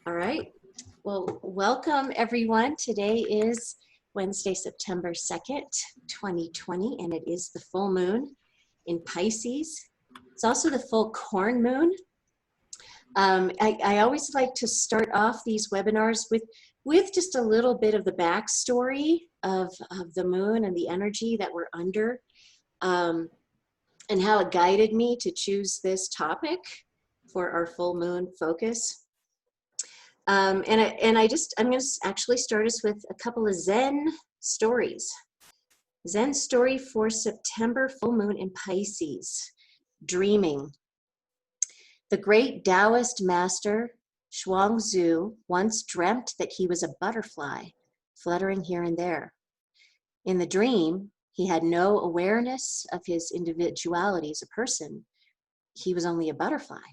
All right. Well, welcome everyone. Today is Wednesday, September 2nd, 2020, and it is the full moon in Pisces. It's also the full corn moon. I always like to start off these webinars with just a little bit of the backstory of the moon and the energy that we're under, and how it guided me to choose this topic for our full moon focus. I'm going to actually start us with a couple of Zen stories. Zen story for September full moon in Pisces, dreaming. The great Taoist master Zhuangzi once dreamt that he was a butterfly fluttering here and there. In the dream, he had no awareness of his individuality as a person. He was only a butterfly.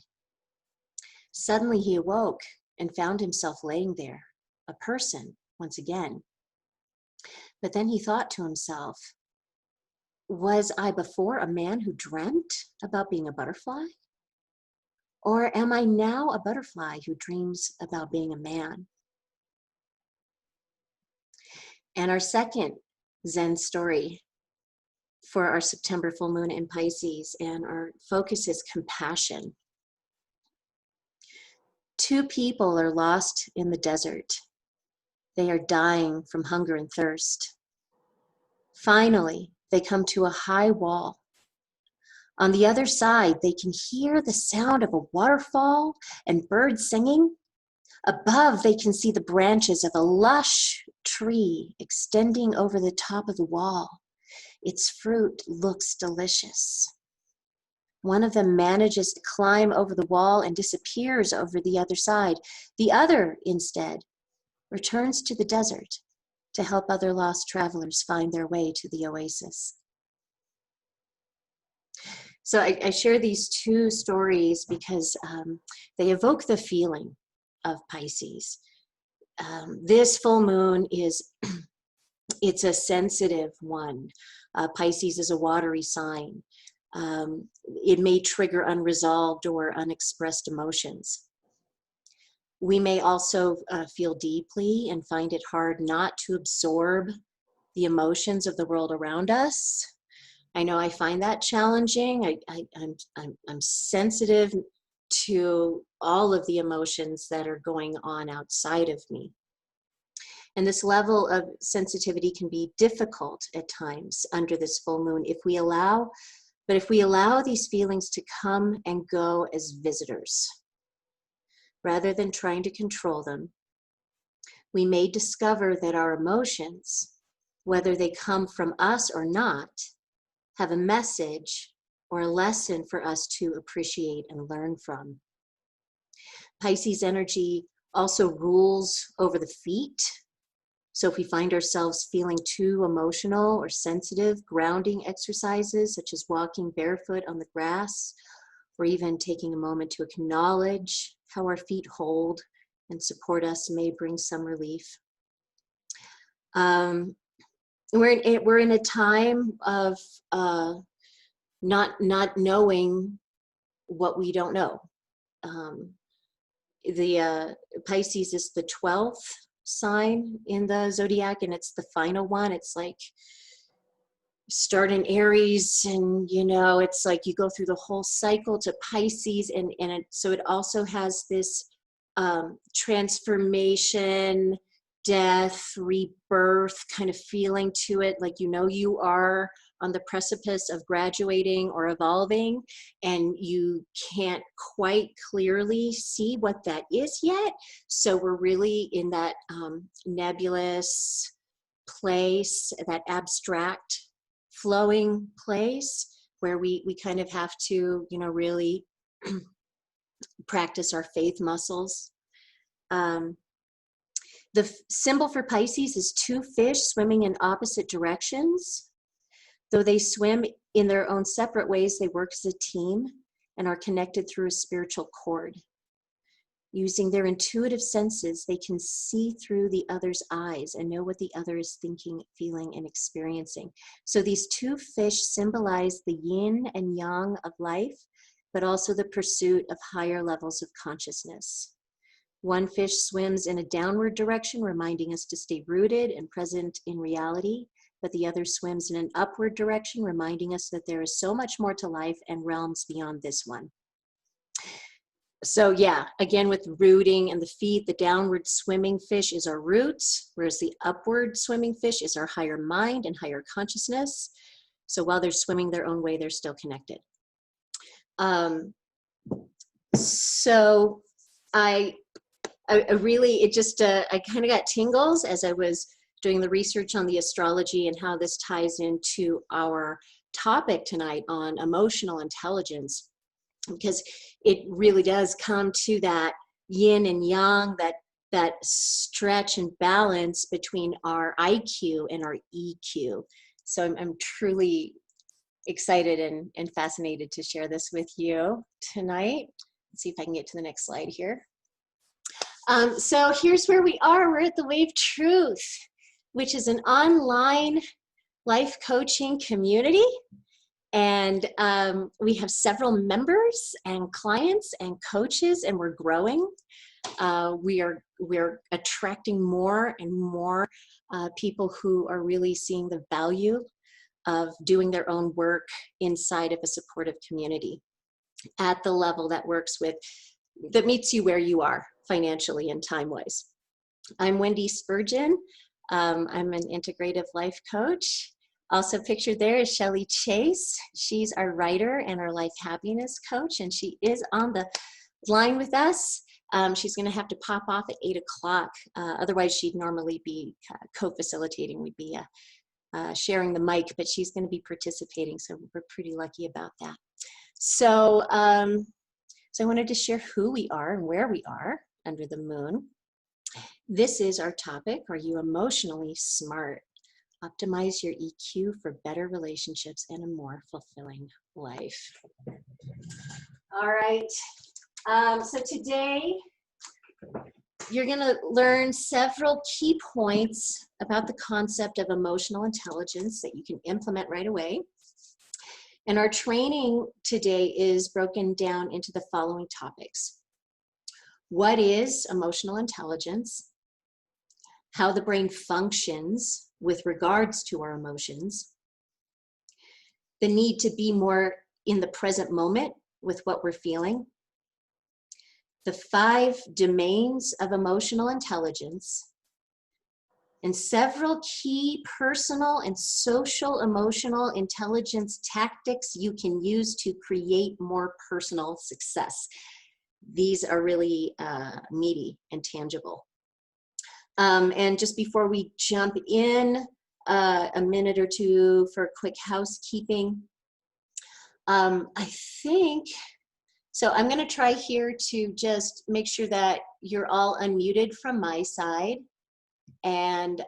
Suddenly he awoke and found himself laying there, a person once again. But then he thought to himself, was I before a man who dreamt about being a butterfly? Or am I now a butterfly who dreams about being a man? And our second Zen story for our September full moon in Pisces, and our focus is compassion. Two people are lost in the desert. They are dying from hunger and thirst. Finally, they come to a high wall. On the other side, they can hear the sound of a waterfall and birds singing. Above, they can see the branches of a lush tree extending over the top of the wall. Its fruit looks delicious. One of them manages to climb over the wall and disappears over the other side. The other, instead, returns to the desert to help other lost travelers find their way to the oasis. So I share these two stories because they evoke the feeling of Pisces. This full moon it's a sensitive one. Pisces is a watery sign. It may trigger unresolved or unexpressed emotions. We may also feel deeply and find it hard not to absorb the emotions of the world around us. I know I find that challenging. I'm sensitive to all of the emotions that are going on outside of me. And this level of sensitivity can be difficult at times under this full moon if we allow these feelings to come and go as visitors. Rather than trying to control them, we may discover that our emotions, whether they come from us or not, have a message or a lesson for us to appreciate and learn from. Pisces energy also rules over the feet. So if we find ourselves feeling too emotional or sensitive, grounding exercises such as walking barefoot on the grass, or even taking a moment to acknowledge how our feet hold and support us may bring some relief. We're in a time of not knowing what we don't know. The Pisces is the 12th sign in the zodiac, and it's the final one. It's like start in Aries, and it's like you go through the whole cycle to Pisces, and so it also has this transformation, death, rebirth kind of feeling to it, like you are on the precipice of graduating or evolving, and you can't quite clearly see what that is yet. So we're really in that nebulous place, that abstract flowing place where we kind of have to really practice our faith muscles. The symbol for Pisces is two fish swimming in opposite directions. Though they swim in their own separate ways, they work as a team and are connected through a spiritual cord. Using their intuitive senses, they can see through the other's eyes and know what the other is thinking, feeling, and experiencing. So these two fish symbolize the yin and yang of life, but also the pursuit of higher levels of consciousness. One fish swims in a downward direction, reminding us to stay rooted and present in reality, but the other swims in an upward direction, reminding us that there is so much more to life and realms beyond this one. So yeah, again, with rooting and the feet, the downward swimming fish is our roots, whereas the upward swimming fish is our higher mind and higher consciousness. So while they're swimming their own way, they're still connected. So I really, I kind of got tingles as I was doing the research on the astrology and how this ties into our topic tonight on emotional intelligence, because it really does come to that yin and yang, that stretch and balance between our IQ and our EQ. So I'm truly excited and fascinated to share this with you tonight. Let's see if I can get to the next slide here. So here's where we are. We're at the Wave Truth, which is an online life coaching community. And we have several members and clients and coaches, and we're growing. We're attracting more and more people who are really seeing the value of doing their own work inside of a supportive community at the level that works with, that meets you where you are financially and time-wise. I'm Wendy Spurgeon. I'm an integrative life coach. Also pictured there is Shelly Chase. She's our writer and our life happiness coach, and she is on the line with us. She's going to have to pop off at 8 o'clock. Otherwise, she'd normally be co-facilitating. We'd be sharing the mic, but she's going to be participating, so we're pretty lucky about that. So, so I wanted to share who we are and where we are under the moon. This is our topic. Are you emotionally smart? Optimize your EQ for better relationships and a more fulfilling life. All right. So today, you're going to learn several key points about the concept of emotional intelligence that you can implement right away. And our training today is broken down into the following topics. What is emotional intelligence? How the brain functions with regards to our emotions. The need to be more in the present moment with what we're feeling. The 5 domains of emotional intelligence. And several key personal and social emotional intelligence tactics you can use to create more personal success. These are really meaty and tangible. And just before we jump in, a minute or two for quick housekeeping. I think, so I'm going to try here to just make sure that you're all unmuted from my side. And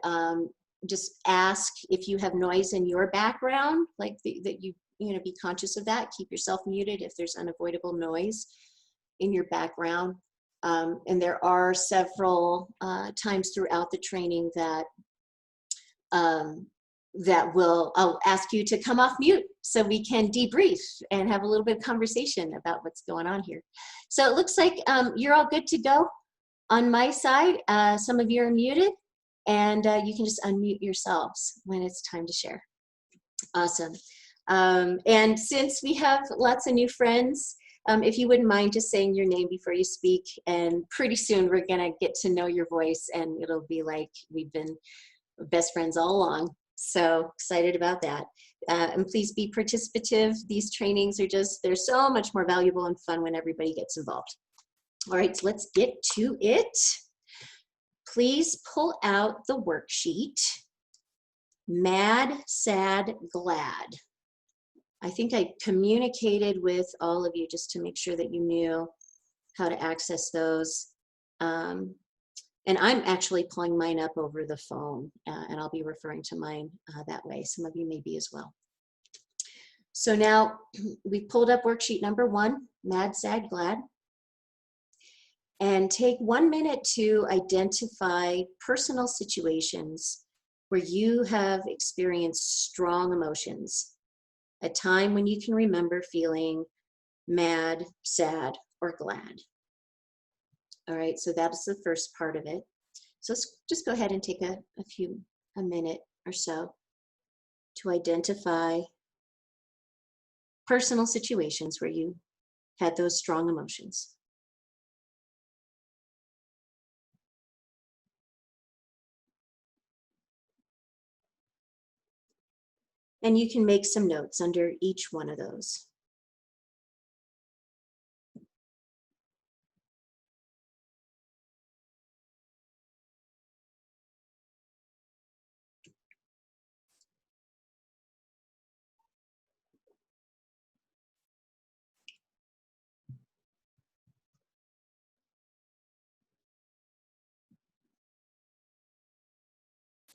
just ask if you have noise in your background, like that you know, be conscious of that. Keep yourself muted if there's unavoidable noise in your background. And there are several times throughout the training that I'll ask you to come off mute so we can debrief and have a little bit of conversation about what's going on here. So it looks like you're all good to go on my side. Some of you are muted. And you can just unmute yourselves when it's time to share. Awesome. And since we have lots of new friends, if you wouldn't mind just saying your name before you speak, and pretty soon we're going to get to know your voice, and it'll be like we've been best friends all along. So excited about that. And please be participative. These trainings are just, they're so much more valuable and fun when everybody gets involved. All right, so let's get to it. Please pull out the worksheet, Mad, Sad, Glad. I think I communicated with all of you just to make sure that you knew how to access those. And I'm actually pulling mine up over the phone, and I'll be referring to mine that way. Some of you may be as well. So now we pulled up worksheet number 1, Mad, Sad, Glad. And take 1 minute to identify personal situations where you have experienced strong emotions, a time when you can remember feeling mad, sad, or glad. All right, so that was the first part of it. So let's just go ahead and take a minute or so to identify personal situations where you had those strong emotions. And you can make some notes under each one of those.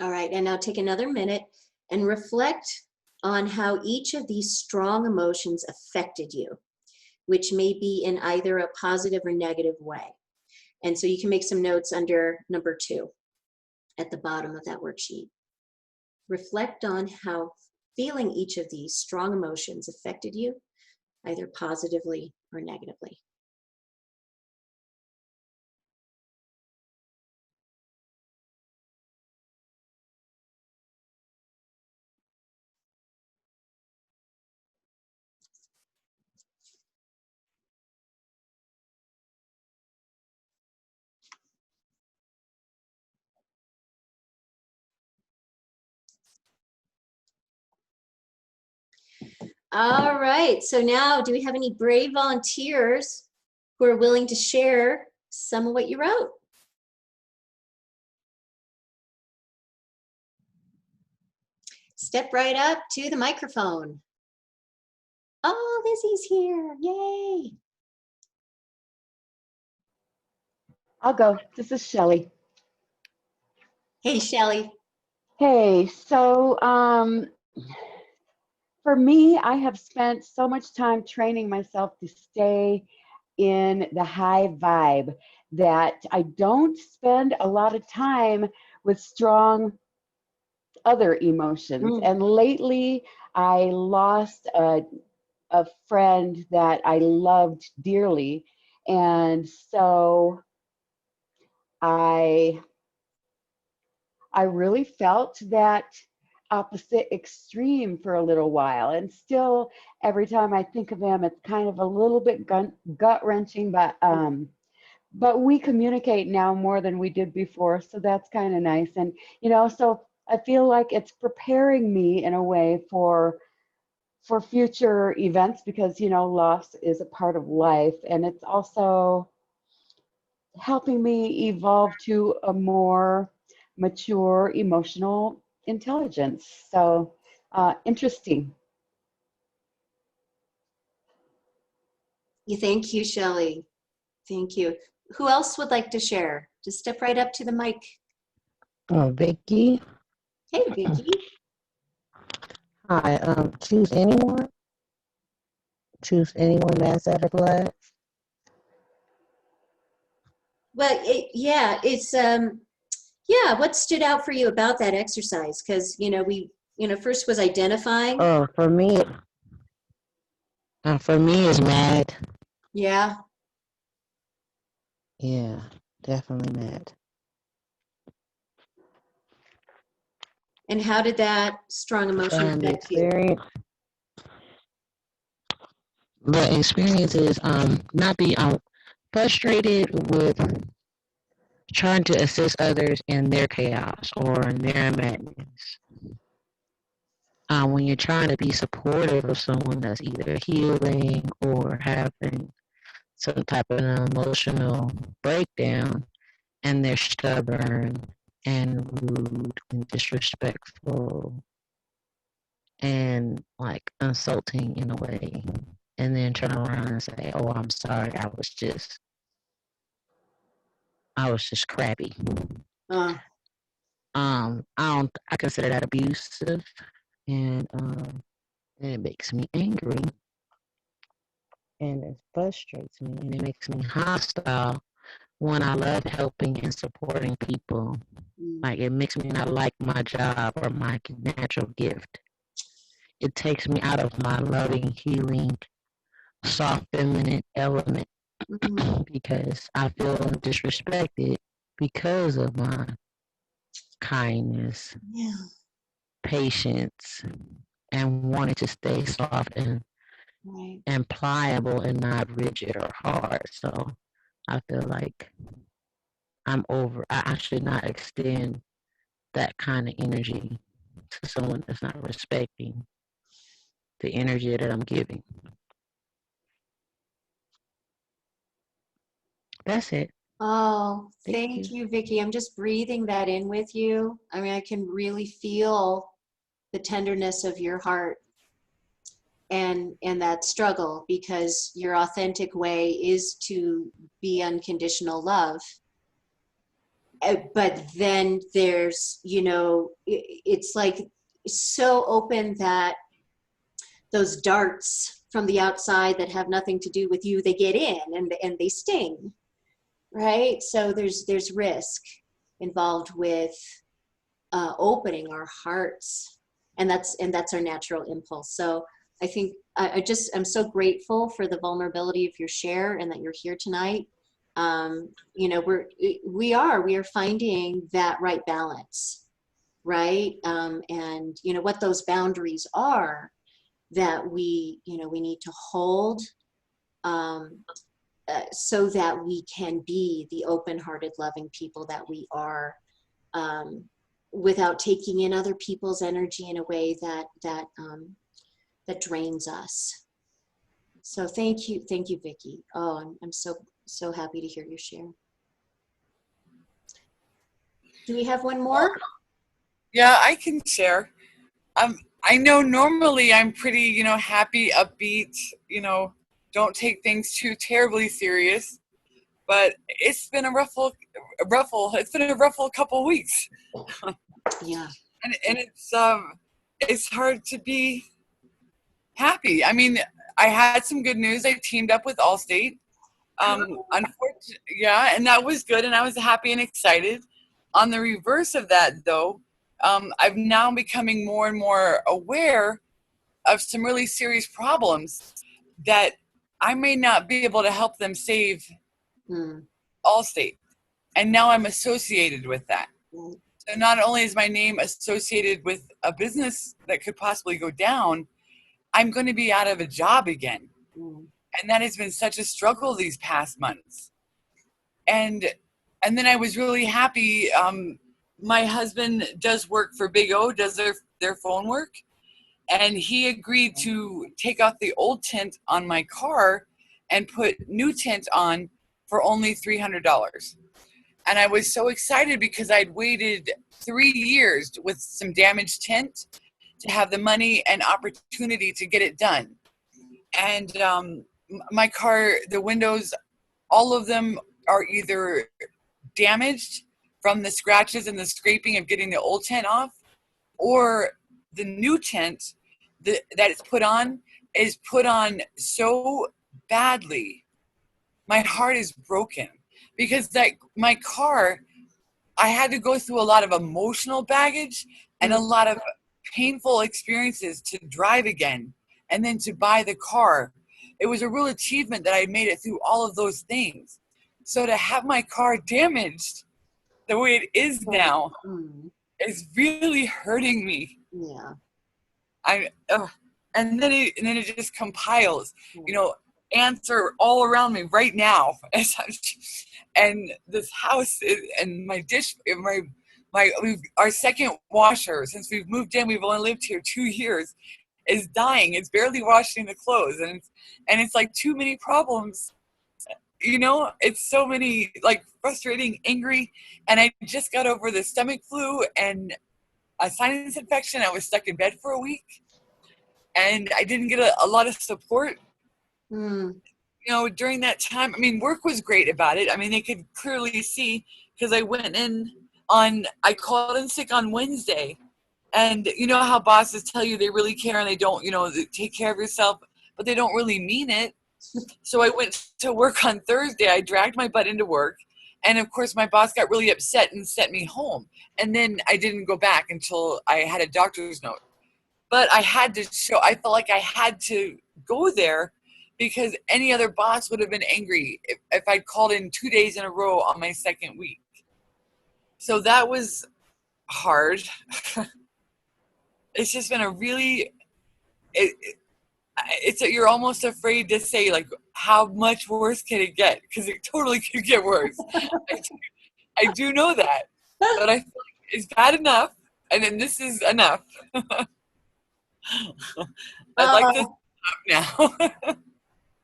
All right, and now take another minute and reflect on how each of these strong emotions affected you, which may be in either a positive or negative way. And so you can make some notes under number 2 at the bottom of that worksheet. Reflect on how feeling each of these strong emotions affected you, either positively or negatively. All right, so now do we have any brave volunteers who are willing to share some of what you wrote? Step right up to the microphone. Oh, Lizzie's here, yay. I'll go. This is Shelley. Hey, Shelley. Hey, so for me, I have spent so much time training myself to stay in the high vibe that I don't spend a lot of time with strong other emotions. And lately, I lost a friend that I loved dearly. And so I really felt that opposite extreme for a little while. And still, every time I think of him, it's kind of a little bit gut wrenching, but we communicate now more than we did before. So that's kind of nice. And, so I feel like it's preparing me in a way for future events because, loss is a part of life. And it's also helping me evolve to a more mature emotional intelligence. So interesting. Thank you, Shelley. Thank you. Who else would like to share? Just step right up to the mic. Vicky. Hey, Vicky. Hi. Choose anyone. Choose anyone that's at a glass. Well, what stood out for you about that exercise? Because first was identifying. Oh, for me, it's mad. Yeah. Yeah, definitely mad. And how did that strong emotion affect you? The experience is not be frustrated with trying to assist others in their chaos or in their madness. When you're trying to be supportive of someone that's either healing or having some type of an emotional breakdown, and they're stubborn and rude and disrespectful and like insulting in a way, and then turn around and say, "Oh, I'm sorry, I was just crabby." I consider that abusive, and it makes me angry, and it frustrates me, and it makes me hostile when I love helping and supporting people. Like, it makes me not like my job or my natural gift. It takes me out of my loving, healing, soft, feminine element Mhm. because I feel disrespected because of my kindness, Yeah. patience, and wanting to stay soft Right. and pliable and not rigid or hard. So I feel like I should not extend that kind of energy to someone that's not respecting the energy that I'm giving. That's it. Oh, Thank thank you. you, Vicky. I'm just breathing that in with you. I mean, I can really feel the tenderness of your heart and that struggle, because your authentic way is to be unconditional love. But then there's, it's like so open that those darts from the outside that have nothing to do with you, they get in and they sting, right? So there's risk involved with opening our hearts, and that's our natural impulse. So I think I'm so grateful for the vulnerability of your share and that you're here tonight. We are finding that right balance, right? And what those boundaries are that we need to hold, um, so that we can be the open-hearted, loving people that we are, um, without taking in other people's energy in a way that drains us. So thank you, Vicky. Oh, I'm so happy to hear your share. Do we have one Well, more? yeah, I can share. I know normally I'm pretty, happy, upbeat, don't take things too terribly serious. But it's been it's been a ruffle couple weeks, Yeah. and it's hard to be happy. I mean, I had some good news. I teamed up with Allstate. Unfortunately, yeah, and that was good, and I was happy and excited. On the reverse of that, though, I'm now becoming more and more aware of some really serious problems that I may not be able to help them save Mm. Allstate. And now I'm associated with that. Right. So not only is my name associated with a business that could possibly go down, I'm going to be out of a job again. Mm. And that has been such a struggle these past months. And and then I was really happy. My husband does work for Big O, does their phone work, and he agreed to take off the old tint on my car and put new tint on for only $300. And I was so excited because I'd waited 3 years with some damaged tint to have the money and opportunity to get it done. And my car, the windows, all of them are either damaged from the scratches and the scraping of getting the old tint off, or the new tint that it's put on is put on so badly. My heart is broken because my car, I had to go through a lot of emotional baggage and a Mm. lot of painful experiences to drive again and then to buy the car. It was a real achievement that I made it through all of those things. So to have my car damaged the way it is now Mm. is really hurting me. Yeah. I and then it just compiles. Yeah. You know, ants are all around me right now, and this house and my dish, our second washer since we've moved in. We've only lived here 2 years. Is dying. It's barely washing the clothes, and it's like too many problems. It's so many, like, frustrating, angry, and I just got over the stomach flu and a sinus infection. I was stuck in bed for a week, and I didn't get a lot of support, Mm. during that time. I mean, work was great about it. I mean, they could clearly see because I called in sick on Wednesday, and you know how bosses tell you they really care and they don't, they take care of yourself, but they don't really mean it. So I went to work on Thursday. I dragged my butt into work, and of course my boss got really upset and sent me home. And then I didn't go back until I had a doctor's note. But I felt like I had to go there because any other boss would have been angry if I'd called in 2 days in a row on my second week. So that was hard. It's just been a really, you're almost afraid to say, like, how much worse can it get? Because it totally could get worse. I do know that, but I feel like it's bad enough, and then this is enough. I'd like to stop now.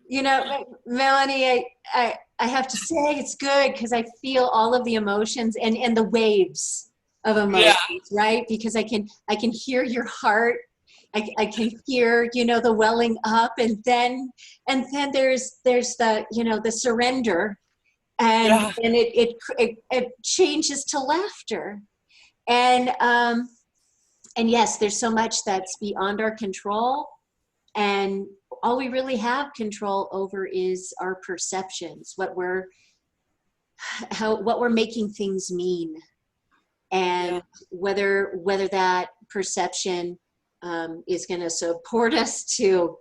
You know, Melanie, I have to say it's good because I feel all of the emotions and the waves of emotions, right? Because I can hear your heart. I can hear, you know, the welling up, and then there's the, you know, the surrender, and it changes to laughter, and yes, there's so much that's beyond our control, and all we really have control over is our perceptions, what we're making things mean, and whether that perception is going to support us to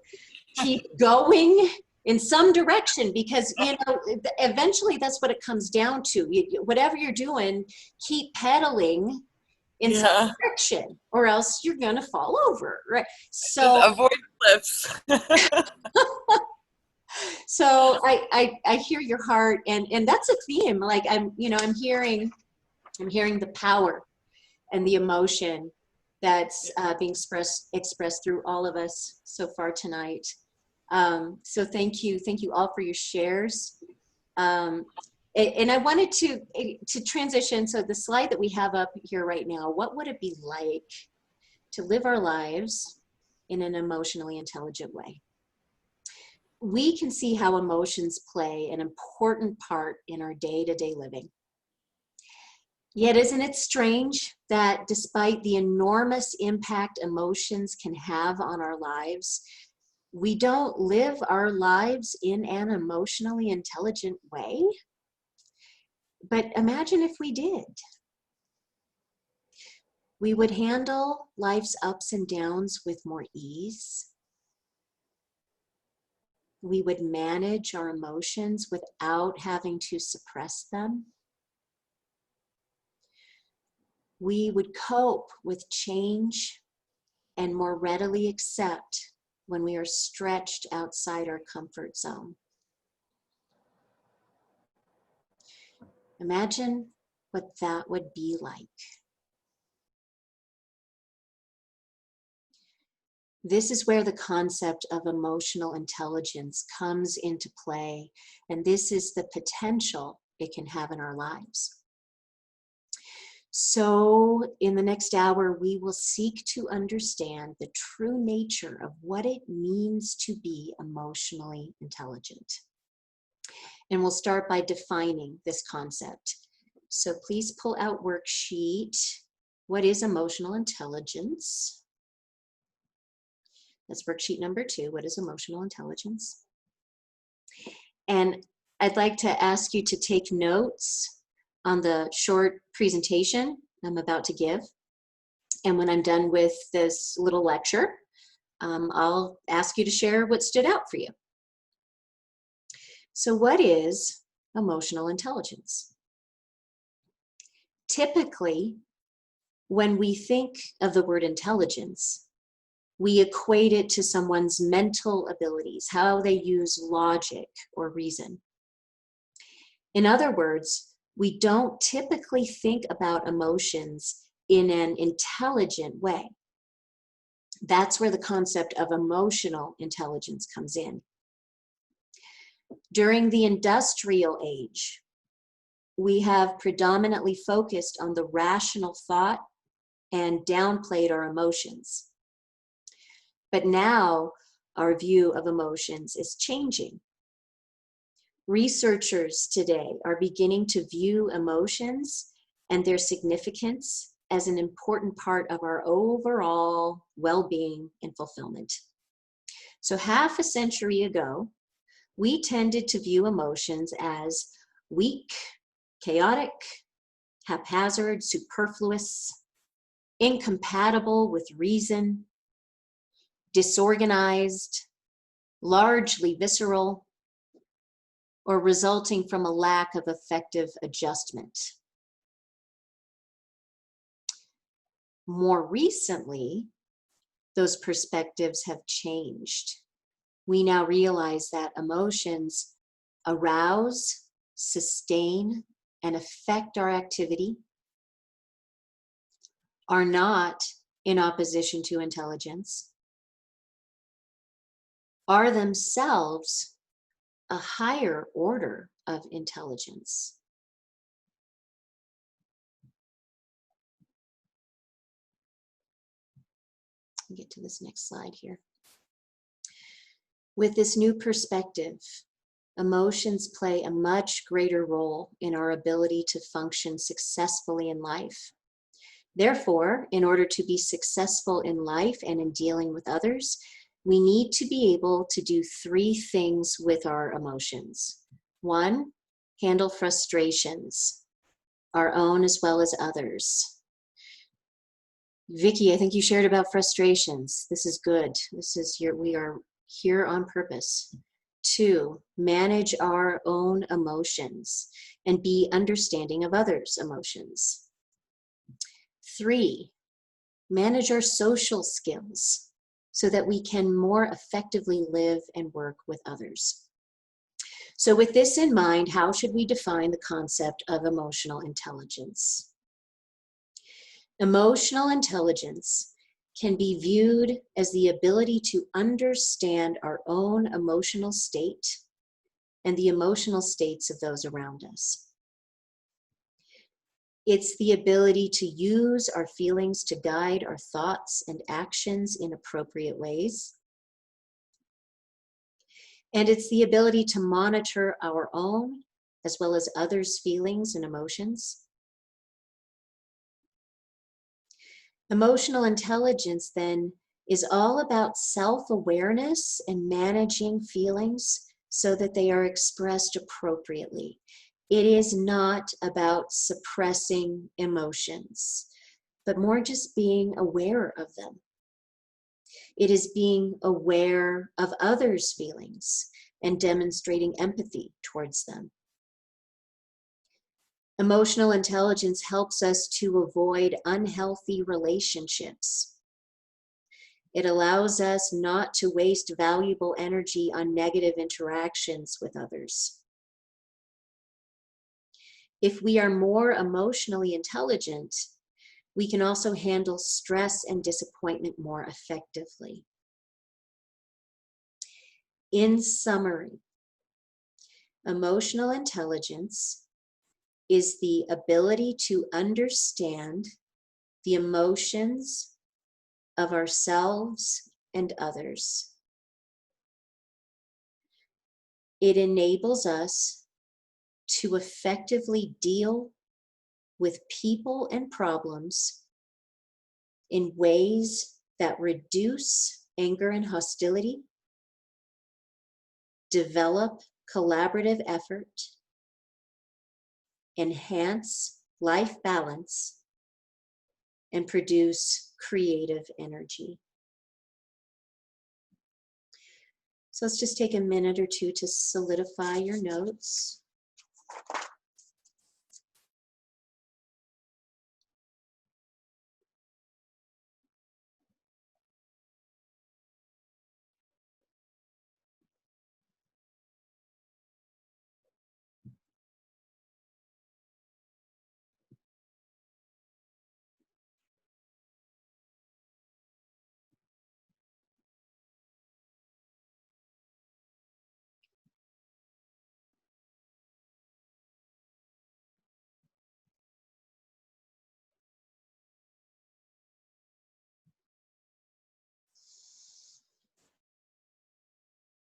keep going in some direction, because, you know, eventually that's what it comes down to. Whatever you're doing, keep pedaling in some direction, or else you're going to fall over, right? So just avoid cliffs. So I hear your heart, and that's a theme. Like, I'm hearing the power and the emotion that's being expressed through all of us so far tonight. So thank you all for your shares. And I wanted to transition. So the slide that we have up here right now, what would it be like to live our lives in an emotionally intelligent way? We can see how emotions play an important part in our day-to-day living. Yet, isn't it strange that despite the enormous impact emotions can have on our lives, we don't live our lives in an emotionally intelligent way? But imagine if we did. We would handle life's ups and downs with more ease. We would manage our emotions without having to suppress them. We would cope with change and more readily accept when we are stretched outside our comfort zone. Imagine what that would be like. This is where the concept of emotional intelligence comes into play, and this is the potential it can have in our lives. So in the next hour, we will seek to understand the true nature of what it means to be emotionally intelligent. And we'll start by defining this concept. So please pull out worksheet. What is emotional intelligence? That's worksheet number 2. What is emotional intelligence? And I'd like to ask you to take notes on the short presentation I'm about to give. And when I'm done with this little lecture, I'll ask you to share what stood out for you. So what is emotional intelligence? Typically, when we think of the word intelligence, we equate it to someone's mental abilities, how they use logic or reason. In other words, we don't typically think about emotions in an intelligent way. That's where the concept of emotional intelligence comes in. During the industrial age, we have predominantly focused on the rational thought and downplayed our emotions. But now our view of emotions is changing. Researchers today are beginning to view emotions and their significance as an important part of our overall well-being and fulfillment. So half a century ago, we tended to view emotions as weak, chaotic, haphazard, superfluous, incompatible with reason, disorganized, largely visceral, or resulting from a lack of effective adjustment. More recently, those perspectives have changed. We now realize that emotions arouse, sustain, and affect our activity, are not in opposition to intelligence, are themselves a higher order of intelligence. Get to this next slide here. With this new perspective, emotions play a much greater role in our ability to function successfully in life. Therefore, in order to be successful in life and in dealing with others, we need to be able to do three things with our emotions. One, handle frustrations, our own as well as others. Vicky, I think you shared about frustrations. This is good. We are here on purpose. Two, manage our own emotions and be understanding of others' emotions. Three, manage our social skills so that we can more effectively live and work with others. So with this in mind, how should we define the concept of emotional intelligence? Emotional intelligence can be viewed as the ability to understand our own emotional state and the emotional states of those around us. It's the ability to use our feelings to guide our thoughts and actions in appropriate ways. And it's the ability to monitor our own as well as others' feelings and emotions. Emotional intelligence, then, is all about self-awareness and managing feelings so that they are expressed appropriately. It is not about suppressing emotions, but more just being aware of them. It is being aware of others' feelings and demonstrating empathy towards them. Emotional intelligence helps us to avoid unhealthy relationships. It allows us not to waste valuable energy on negative interactions with others. If we are more emotionally intelligent, we can also handle stress and disappointment more effectively. In summary, emotional intelligence is the ability to understand the emotions of ourselves and others. It enables us to effectively deal with people and problems in ways that reduce anger and hostility, develop collaborative effort, enhance life balance, and produce creative energy. So let's just take a minute or two to solidify your notes.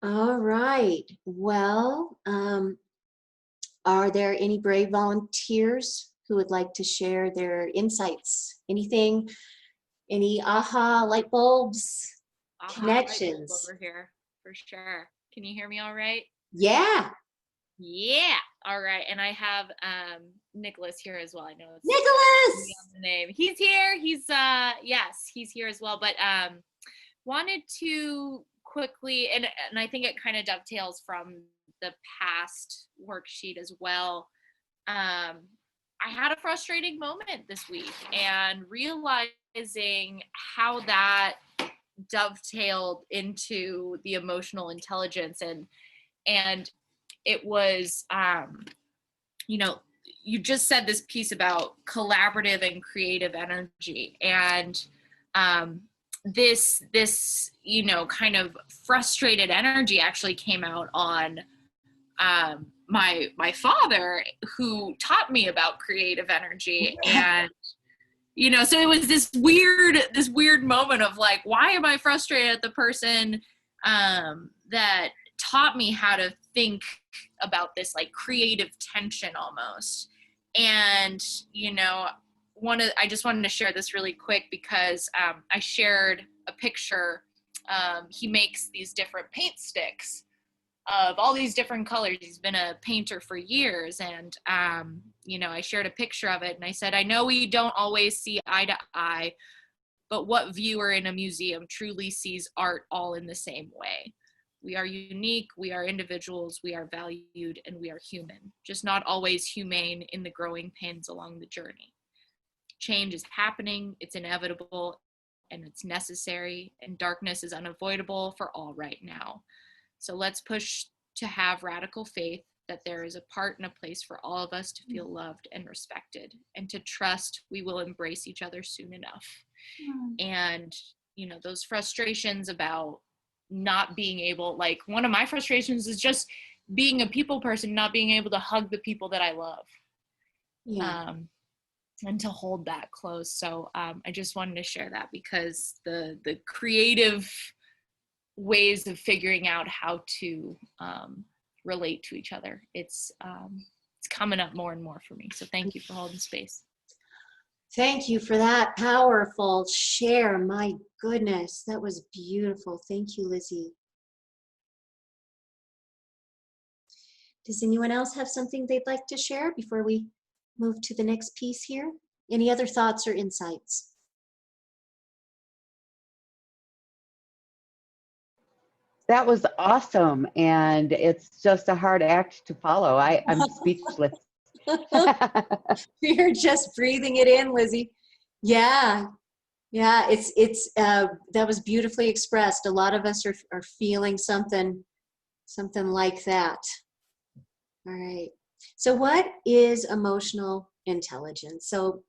All right, well, are there any brave volunteers who would like to share their insights? Anything, any aha light bulbs, connections? Over here for sure. Can you hear me all right? Yeah. Yeah. All right. And I have Nicholas here as well. I know it's Nicholas! the name. He's here. He's yes, he's here as well. But wanted to quickly, and I think it kind of dovetails from the past worksheet as well. I had a frustrating moment this week, and realizing how that dovetailed into the emotional intelligence, and it was, you know, you just said this piece about collaborative and creative energy, and this you know, kind of frustrated energy actually came out on my father, who taught me about creative energy. And you know, so it was this weird moment of like, why am I frustrated at the person that taught me how to think about this like creative tension almost. And you know, I just wanted to share this really quick because I shared a picture. He makes these different paint sticks of all these different colors. He's been a painter for years, and you know, I shared a picture of it, and I said, I know we don't always see eye to eye, but what viewer in a museum truly sees art all in the same way? We are unique, we are individuals, we are valued, and we are human, just not always humane in the growing pains along the journey. Change is happening, it's inevitable, and it's necessary, and darkness is unavoidable for all right now. So let's push to have radical faith that there is a part and a place for all of us to feel loved and respected, and to trust we will embrace each other soon enough. And, you know, those frustrations about not being able, like one of my frustrations is just being a people person, not being able to hug the people that I love. Yeah. And to hold that close. So I just wanted to share that because the creative ways of figuring out how to relate to each other, it's coming up more and more for me. So thank you for holding space. Thank you for that powerful share. My goodness, that was beautiful. Thank you, Lizzie. Does anyone else have something they'd like to share before we move to the next piece here? Any other thoughts or insights? That was awesome. And it's just a hard act to follow. I'm speechless. You're just breathing it in, Lizzie. Yeah, it's that was beautifully expressed. A lot of us are feeling something like that. All right. So what is emotional intelligence? So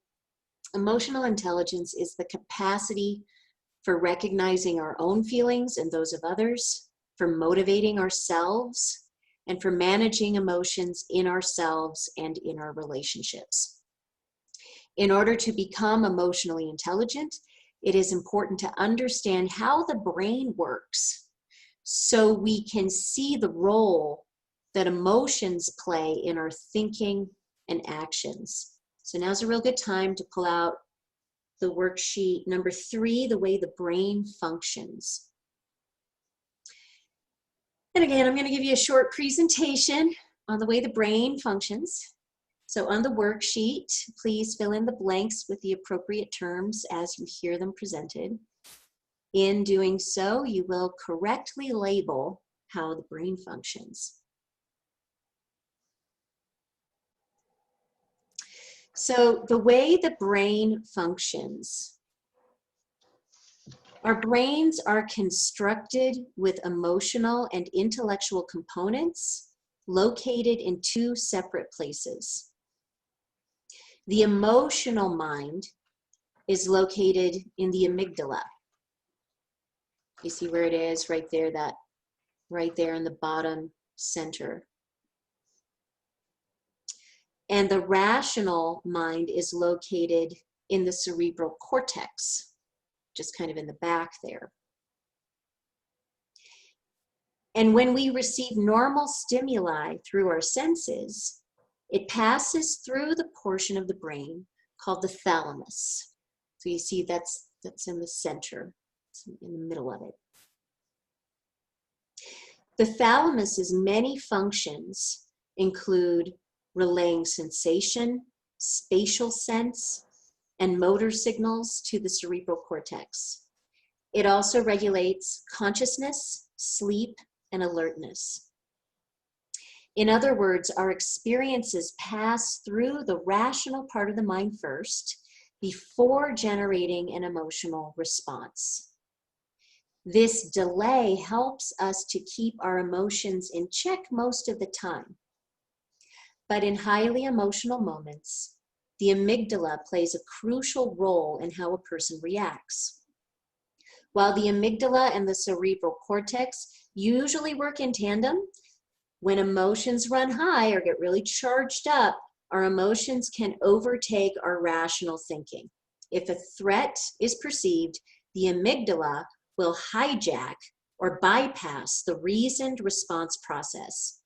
emotional intelligence is the capacity for recognizing our own feelings and those of others, for motivating ourselves, and for managing emotions in ourselves and in our relationships. In order to become emotionally intelligent, it is important to understand how the brain works so we can see the role that emotions play in our thinking and actions. So now's a real good time to pull out the worksheet number 3, the way the brain functions. And again, I'm going to give you a short presentation on the way the brain functions. So on the worksheet, please fill in the blanks with the appropriate terms as you hear them presented. In doing so, you will correctly label how the brain functions. So the way the brain functions, our brains are constructed with emotional and intellectual components located in 2 separate places. The emotional mind is located in the amygdala. You see where it is right there, that right there in the bottom center. And the rational mind is located in the cerebral cortex, just kind of in the back there. And when we receive normal stimuli through our senses, it passes through the portion of the brain called the thalamus. So you see that's in the center, it's in the middle of it. The thalamus's many functions include relaying sensation, spatial sense, and motor signals to the cerebral cortex. It also regulates consciousness sleep, and alertness. In other words, our experiences pass through the rational part of the mind first before generating an emotional response. This delay helps us to keep our emotions in check most of the time. But in highly emotional moments, the amygdala plays a crucial role in how a person reacts. While the amygdala and the cerebral cortex usually work in tandem, when emotions run high or get really charged up, our emotions can overtake our rational thinking. If a threat is perceived, the amygdala will hijack or bypass the reasoned response process.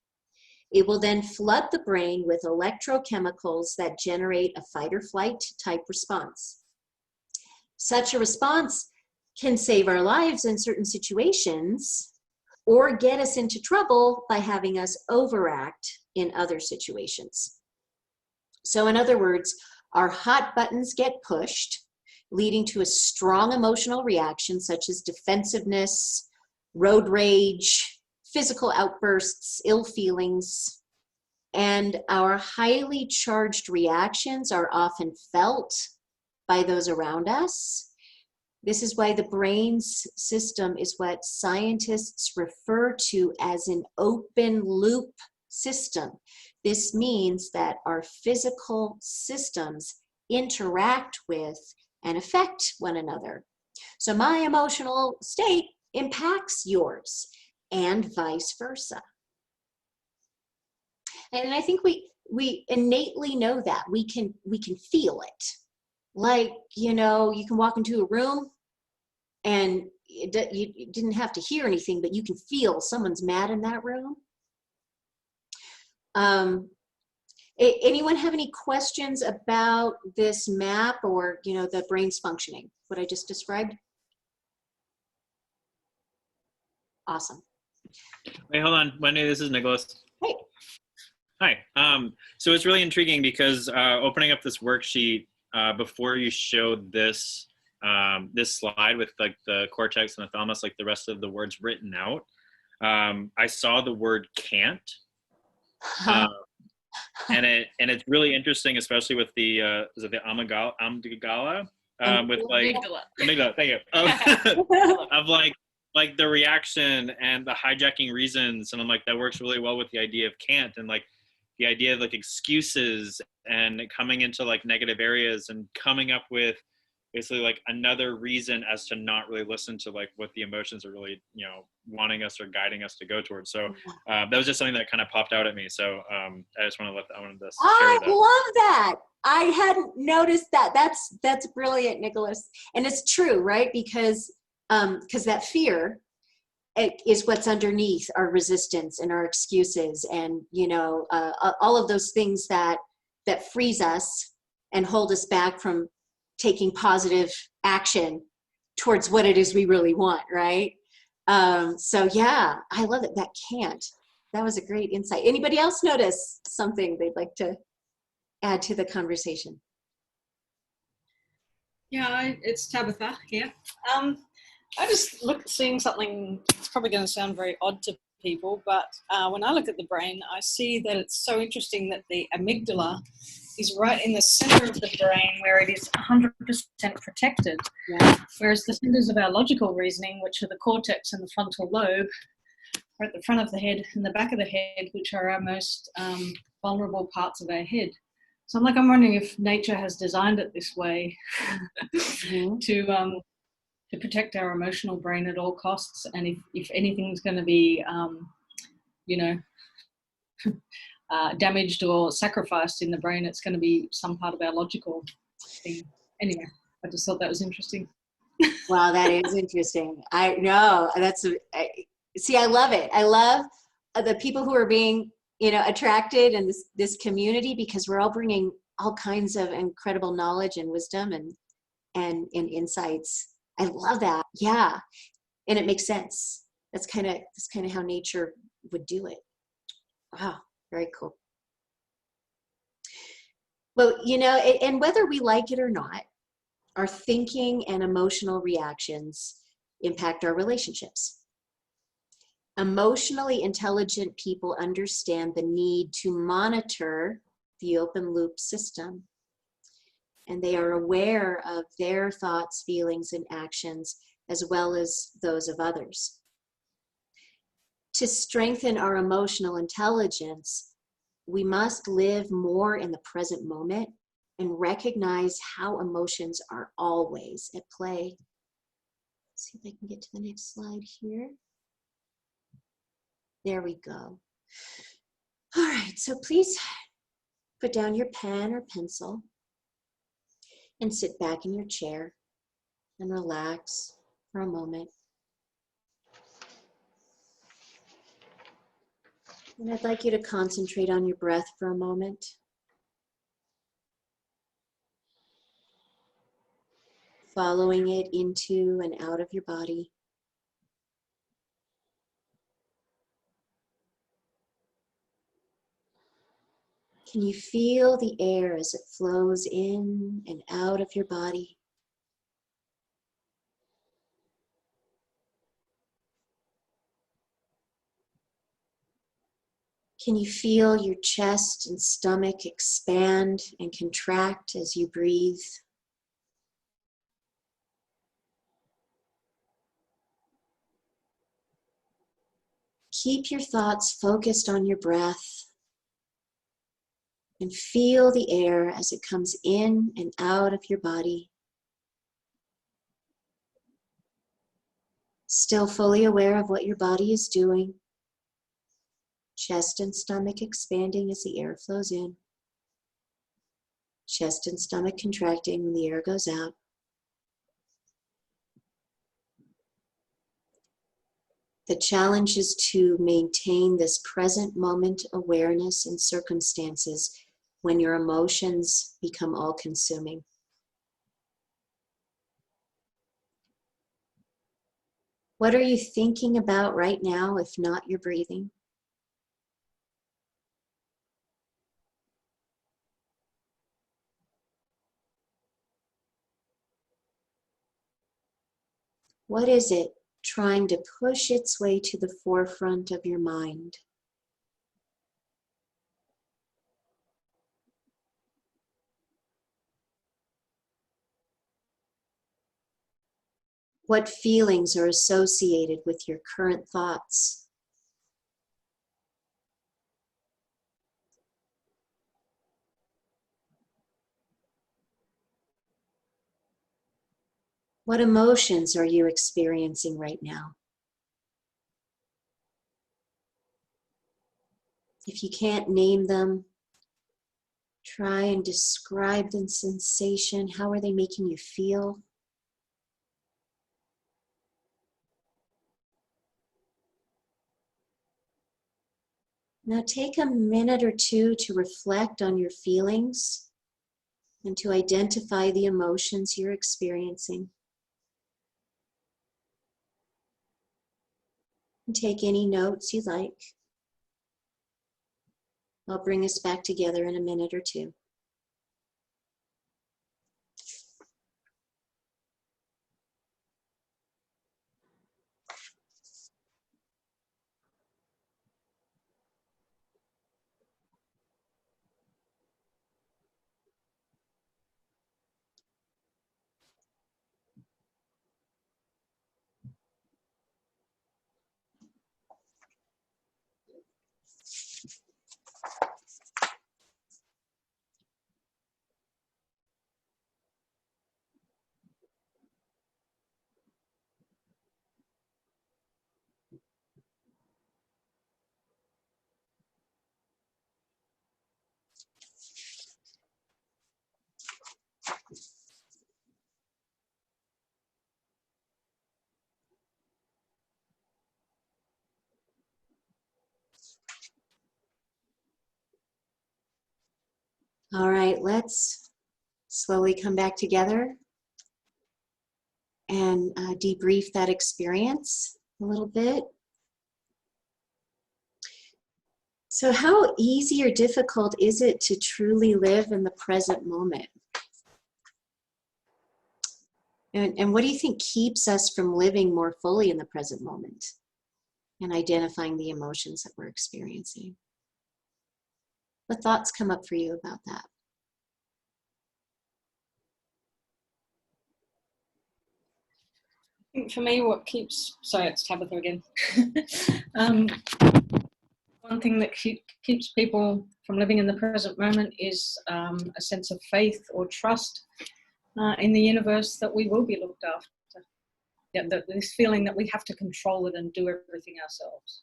It will then flood the brain with electrochemicals that generate a fight or flight type response. Such a response can save our lives in certain situations or get us into trouble by having us overact in other situations. So in other words, our hot buttons get pushed, leading to a strong emotional reaction such as defensiveness, road rage, physical outbursts, ill feelings, and our highly charged reactions are often felt by those around us. This is why the brain's system is what scientists refer to as an open loop system. This means that our physical systems interact with and affect one another. So my emotional state impacts yours and vice versa. And I think we innately know that. We can feel it. Like, you know, you can walk into a room and you didn't have to hear anything, but you can feel someone's mad in that room. Anyone have any questions about this map or, you know, the brain's functioning, what I just described? Awesome. Wait, hold on, Wendy, this is Nicholas. Hey. Hi. So it's really intriguing because opening up this worksheet before you showed this this slide with like the cortex and the thalamus, like the rest of the words written out, I saw the word can't, and it's really interesting, especially with the is it the amygdala with like amygdala. Thank you. Of like the reaction and the hijacking reasons, and I'm like, that works really well with the idea of can't, and like the idea of like excuses and coming into like negative areas and coming up with basically like another reason as to not really listen to like what the emotions are really, you know, wanting us or guiding us to go towards. So that was just something that kind of popped out at me. So I just want to I wanted to share that. Love that. I hadn't noticed that. That's brilliant, Nicholas. And it's true, right? Because that fear is what's underneath our resistance and our excuses, and you know, all of those things that freeze us and hold us back from taking positive action towards what it is we really want, right? So yeah, I love it. That can't. That was a great insight. Anybody else notice something they'd like to add to the conversation? Yeah, it's Tabitha here. I just seeing something, it's probably going to sound very odd to people, but when I look at the brain, I see that it's so interesting that the amygdala is right in the center of the brain where it is 100% protected. Yeah. Whereas the centers of our logical reasoning, which are the cortex and the frontal lobe, are at the front of the head and the back of the head, which are our most vulnerable parts of our head. So I'm wondering if nature has designed it this way to protect our emotional brain at all costs, and if anything's going to be, you know, damaged or sacrificed in the brain, it's going to be some part of our logical thing. Anyway, I just thought that was interesting. Wow, that is interesting. I know see, I love it. I love the people who are being, you know, attracted in this community, because we're all bringing all kinds of incredible knowledge and wisdom and insights. I love that. Yeah. And it makes sense. That's kind of how nature would do it. Wow. Very cool. Well, you know, and whether we like it or not, our thinking and emotional reactions impact our relationships. Emotionally intelligent people understand the need to monitor the open loop system, and they are aware of their thoughts, feelings, and actions, as well as those of others. To strengthen our emotional intelligence, we must live more in the present moment and recognize how emotions are always at play. Let's see if I can get to the next slide here. There we go. All right, so please put down your pen or pencil and sit back in your chair and relax for a moment. And I'd like you to concentrate on your breath for a moment. Following it into and out of your body. Can you feel the air as it flows in and out of your body? Can you feel your chest and stomach expand and contract as you breathe? Keep your thoughts focused on your breath and feel the air as it comes in and out of your body. Still fully aware of what your body is doing. Chest and stomach expanding as the air flows in. Chest and stomach contracting when the air goes out. The challenge is to maintain this present moment awareness in circumstances when your emotions become all-consuming. What are you thinking about right now, if not your breathing? What is it trying to push its way to the forefront of your mind? What feelings are associated with your current thoughts? What emotions are you experiencing right now? If you can't name them, try and describe the sensation. How are they making you feel? Now take a minute or two to reflect on your feelings and to identify the emotions you're experiencing. And take any notes you like. I'll bring us back together in a minute or two. All right, let's slowly come back together and debrief that experience a little bit. So how easy or difficult is it to truly live in the present moment? And what do you think keeps us from living more fully in the present moment? and identifying the emotions that we're experiencing. What thoughts come up for you about that? I think for me, what keeps, sorry, it's Tabitha again. One thing that keeps people from living in the present moment is a sense of faith or trust in the universe that we will be looked after. Yeah, this feeling that we have to control it and do everything ourselves.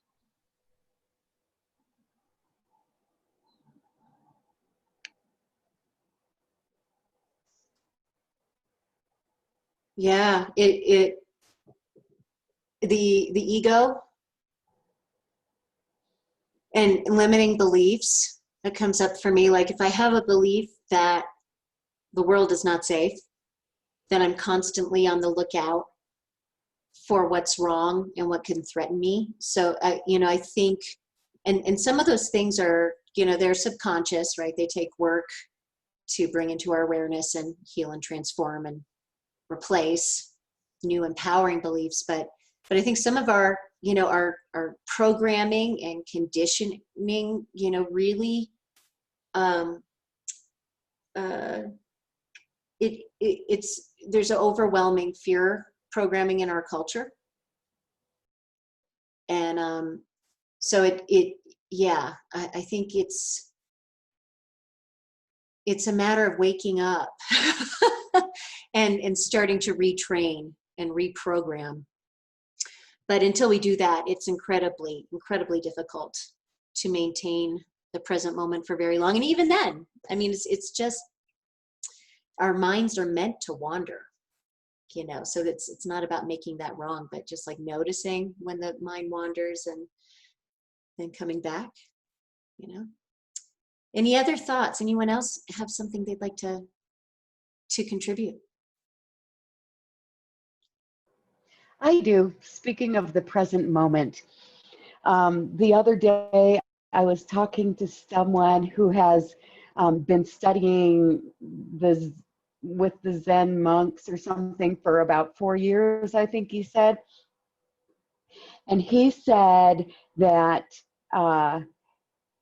Yeah, the ego and limiting beliefs that comes up for me. Like if I have a belief that the world is not safe, then I'm constantly on the lookout for what's wrong and what can threaten me. So, I think, and some of those things are, they're subconscious, right? They take work to bring into our awareness and heal and transform and replace new empowering beliefs. But I think some of our programming and conditioning, really, there's an overwhelming fear programming in our culture. And so I think it's a matter of waking up and starting to retrain and reprogram. But until we do that, it's incredibly, incredibly difficult to maintain the present moment for very long. And even then, I mean, it's just, our minds are meant to wander, so it's not about making that wrong, but just like noticing when the mind wanders and then coming back, Any other thoughts? Anyone else have something they'd like to contribute? I do. Speaking of the present moment, the other day I was talking to someone who has been studying with the Zen monks or something for about 4 years, I think he said. And he said that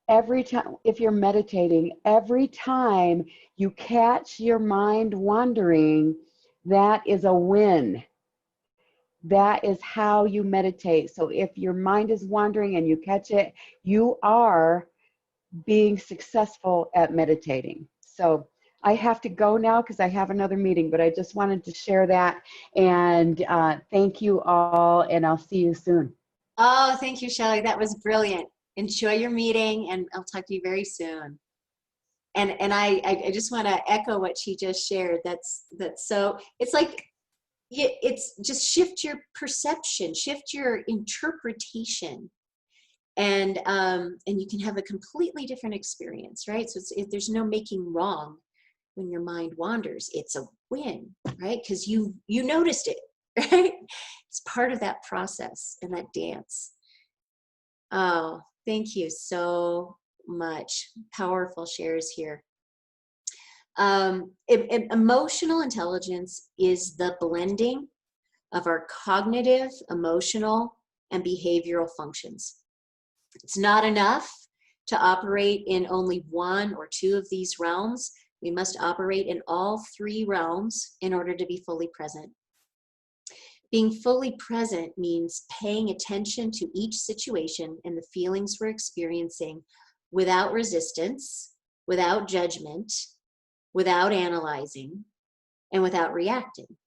every time, if you're meditating, every time you catch your mind wandering, that is a win. That is how you meditate. So if your mind is wandering and you catch it, you are being successful at meditating. So I have to go now because I have another meeting, but I just wanted to share that. And thank you all, and I'll see you soon. Oh, thank you, Shelley. That was brilliant. Enjoy your meeting, and I'll talk to you very soon. And I just want to echo what she just shared. That's so, it's like, it's just shift your perception, shift your interpretation, and you can have a completely different experience, right? So there's no making wrong when your mind wanders. It's a win, right? Because you noticed it, right? It's part of that process and that dance. Oh, thank you so much. Powerful shares here. Emotional intelligence is the blending of our cognitive, emotional, and behavioral functions. It's not enough to operate in only one or two of these realms. We must operate in all three realms in order to be fully present. Being fully present means paying attention to each situation and the feelings we're experiencing without resistance, without judgment, without analyzing, and without reacting.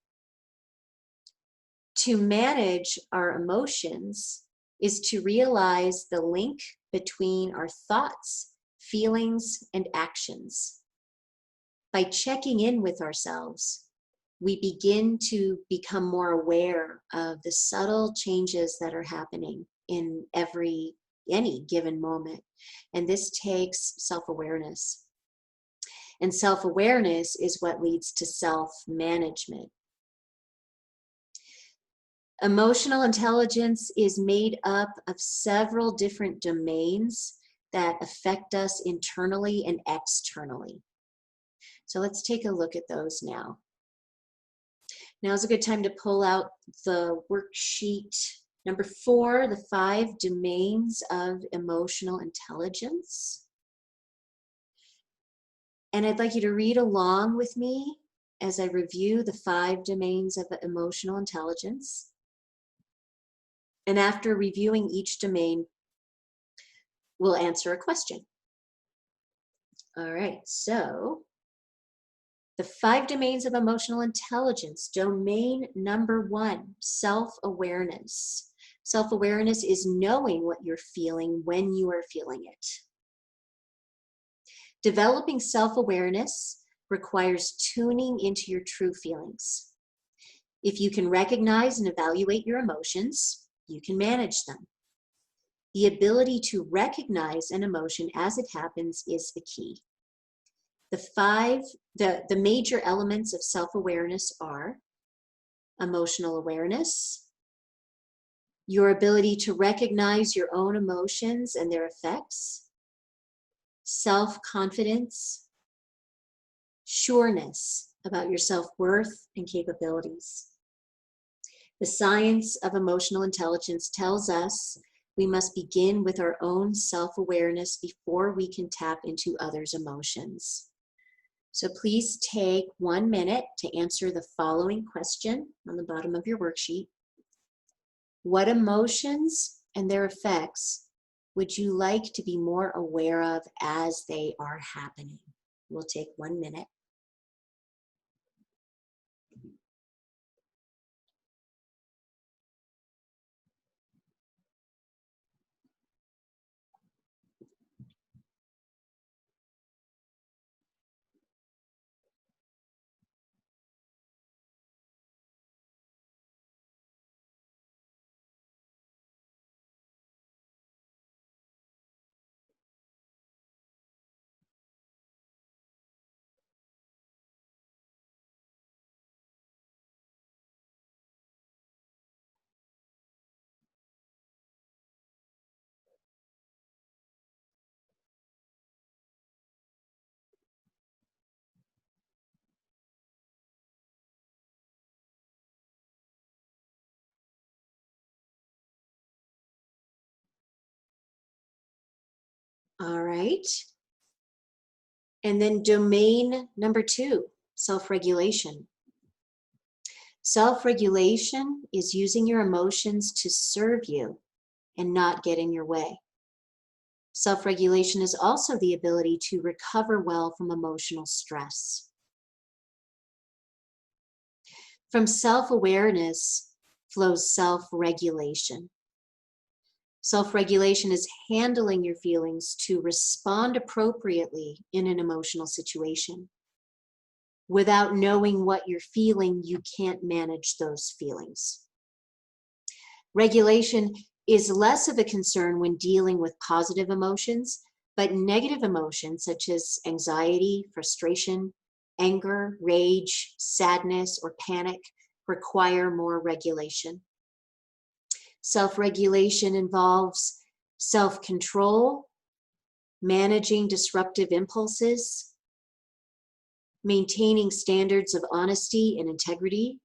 To manage our emotions is to realize the link between our thoughts, feelings, and actions. By checking in with ourselves, we begin to become more aware of the subtle changes that are happening in any given moment. And this takes self-awareness. And self-awareness is what leads to self-management. Emotional intelligence is made up of several different domains that affect us internally and externally. So let's take a look at those now. Now is a good time to pull out the worksheet Number 4, the 5 domains of emotional intelligence. And I'd like you to read along with me as I review the 5 domains of emotional intelligence. And after reviewing each domain, we'll answer a question. All right, so the 5 domains of emotional intelligence. Domain number 1, self-awareness. Self-awareness is knowing what you're feeling when you are feeling it. Developing self-awareness requires tuning into your true feelings. If you can recognize and evaluate your emotions, you can manage them. The ability to recognize an emotion as it happens is the key. The major elements of self-awareness are emotional awareness, your ability to recognize your own emotions and their effects, self-confidence, sureness about your self-worth and capabilities. The science of emotional intelligence tells us we must begin with our own self-awareness before we can tap into others' emotions. So please take 1 minute to answer the following question on the bottom of your worksheet. What emotions and their effects would you like to be more aware of as they are happening? We'll take 1 minute. All right. And then domain number 2, self-regulation. Self-regulation is using your emotions to serve you and not get in your way. Self-regulation is also the ability to recover well from emotional stress. From self-awareness flows self-regulation. Self-regulation is handling your feelings to respond appropriately in an emotional situation. Without knowing what you're feeling, you can't manage those feelings. Regulation is less of a concern when dealing with positive emotions, but negative emotions such as anxiety, frustration, anger, rage, sadness, or panic require more regulation. Self-regulation involves self-control, managing disruptive impulses, maintaining standards of honesty and integrity,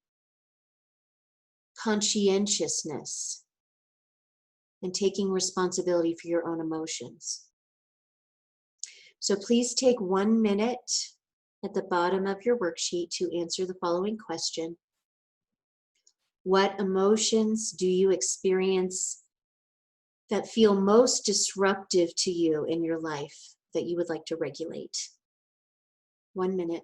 conscientiousness, and taking responsibility for your own emotions. So please take 1 minute at the bottom of your worksheet to answer the following question. What emotions do you experience that feel most disruptive to you in your life that you would like to regulate? 1 minute.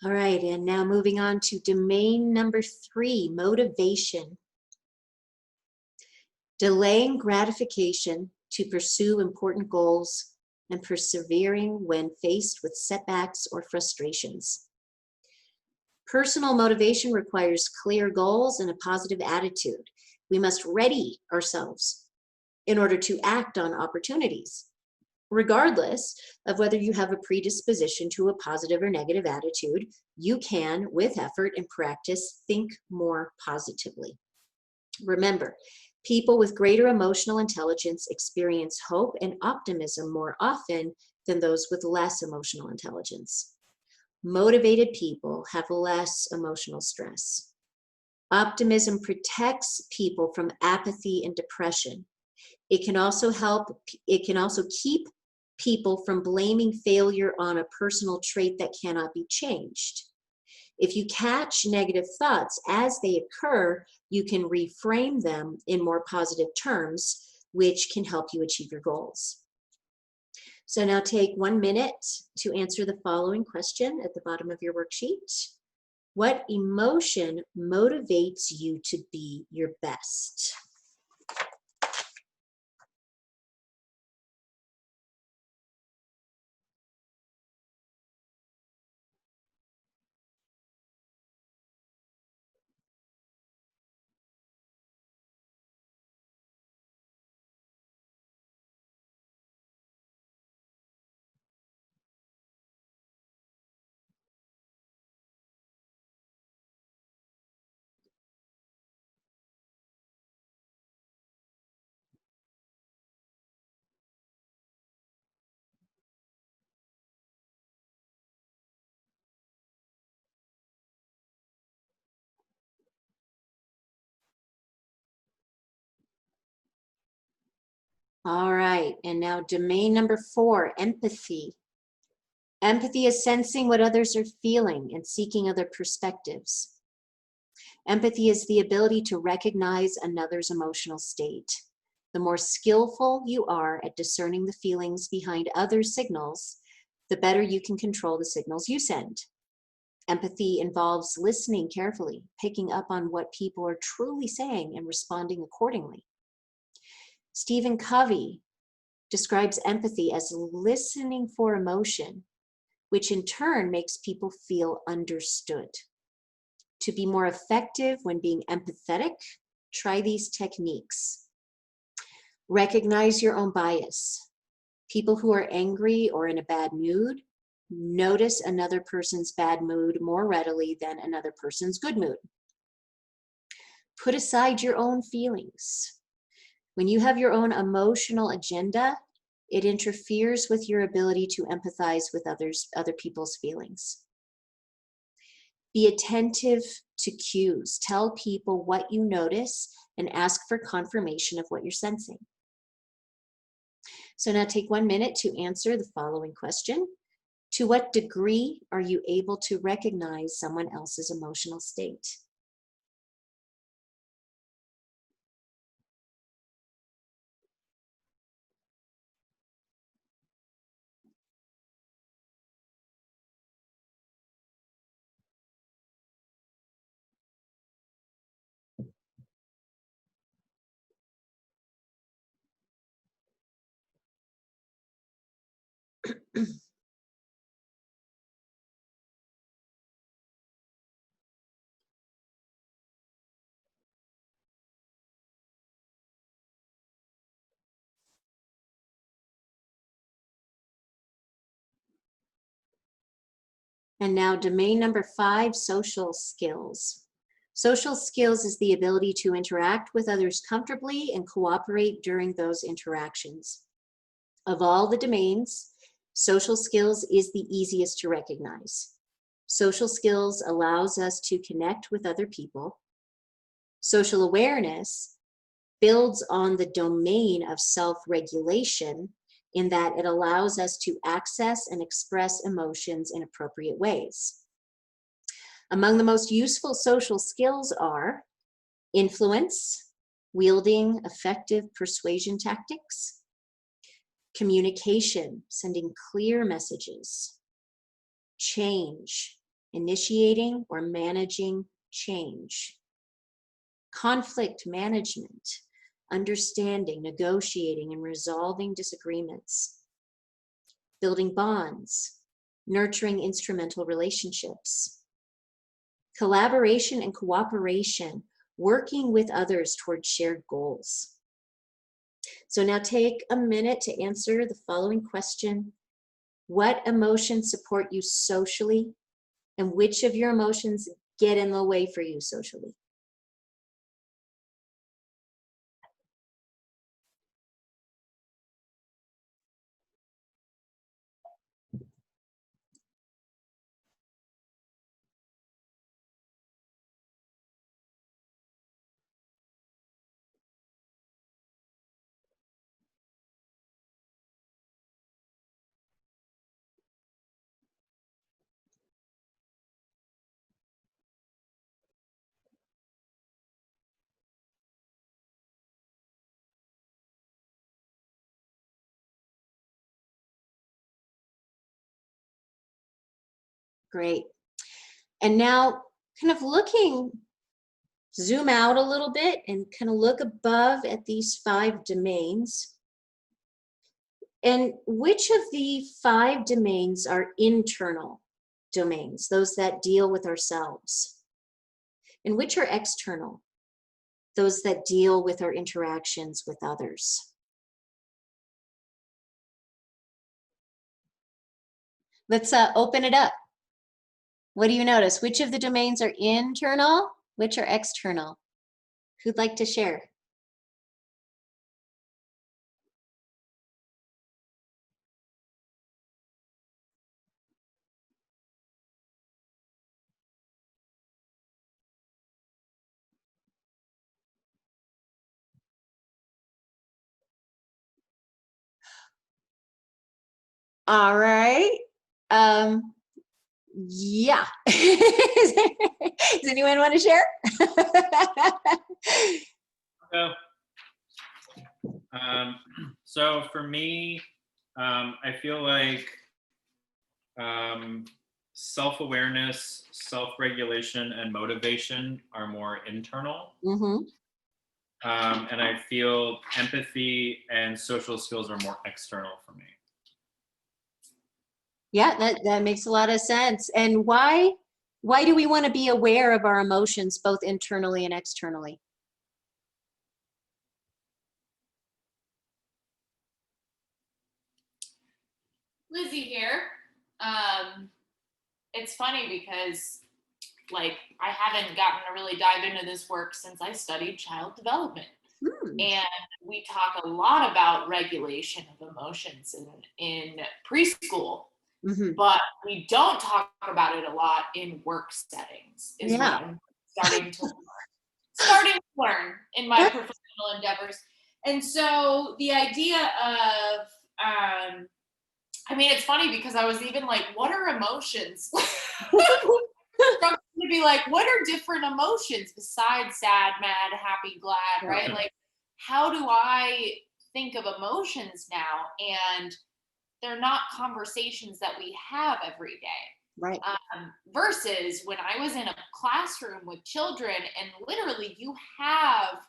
All right, and now moving on to domain number 3, motivation. Delaying gratification to pursue important goals and persevering when faced with setbacks or frustrations. Personal motivation requires clear goals and a positive attitude. We must ready ourselves in order to act on opportunities, regardless of whether you have a predisposition to a positive or negative attitude. You can, with effort and practice, think more positively. Remember, people with greater emotional intelligence experience hope and optimism more often than those with less emotional intelligence. Motivated people have less emotional stress. Optimism protects people from apathy and depression. It can also keep people from blaming failure on a personal trait that cannot be changed. If you catch negative thoughts as they occur, you can reframe them in more positive terms, which can help you achieve your goals. So now take 1 minute to answer the following question at the bottom of your worksheet. What emotion motivates you to be your best? All right, and now domain number 4, empathy. Empathy is sensing what others are feeling and seeking other perspectives. Empathy is the ability to recognize another's emotional state. The more skillful you are at discerning the feelings behind others' signals, the better you can control the signals you send. Empathy involves listening carefully, picking up on what people are truly saying and responding accordingly. Stephen Covey describes empathy as listening for emotion, which in turn makes people feel understood. To be more effective when being empathetic, try these techniques. Recognize your own bias. People who are angry or in a bad mood notice another person's bad mood more readily than another person's good mood. Put aside your own feelings. When you have your own emotional agenda, it interferes with your ability to empathize with other people's feelings. Be attentive to cues. Tell people what you notice and ask for confirmation of what you're sensing. So now take 1 minute to answer the following question. To what degree are you able to recognize someone else's emotional state? And now domain number 5, social skills. Social skills is the ability to interact with others comfortably and cooperate during those interactions. Of all the domains, social skills is the easiest to recognize. Social skills allows us to connect with other people. Social awareness builds on the domain of self-regulation in that it allows us to access and express emotions in appropriate ways. Among the most useful social skills are influence, wielding effective persuasion tactics, communication, sending clear messages, change, initiating or managing change. Conflict management, understanding, negotiating, and resolving disagreements. Building bonds, nurturing instrumental relationships. Collaboration and cooperation, working with others towards shared goals. So now take a minute to answer the following question. What emotions support you socially, and which of your emotions get in the way for you socially? Great. And now kind of zoom out a little bit and kind of look above at these 5 domains. And which of the 5 domains are internal domains, those that deal with ourselves? And which are external, those that deal with our interactions with others? Let's open it up. What do you notice? Which of the domains are internal? Which are external? Who'd like to share? All right. Yeah. Does anyone want to share? So for me, I feel like self-awareness, self-regulation, and motivation are more internal. Mm-hmm. And I feel empathy and social skills are more external for me. Yeah, that makes a lot of sense. And why do we want to be aware of our emotions both internally and externally? Lizzie here. It's funny because like I haven't gotten to really dive into this work since I studied child development. And we talk a lot about regulation of emotions in preschool, but we don't talk about it a lot in work settings, is what I'm starting to learn in my professional endeavors. And so the idea of, I mean, it's funny because I was even like, what are emotions? To be like, what are different emotions besides sad, mad, happy, glad, right? Like, how do I think of emotions now? And they're not conversations that we have every day. Right. Versus when I was in a classroom with children and literally you have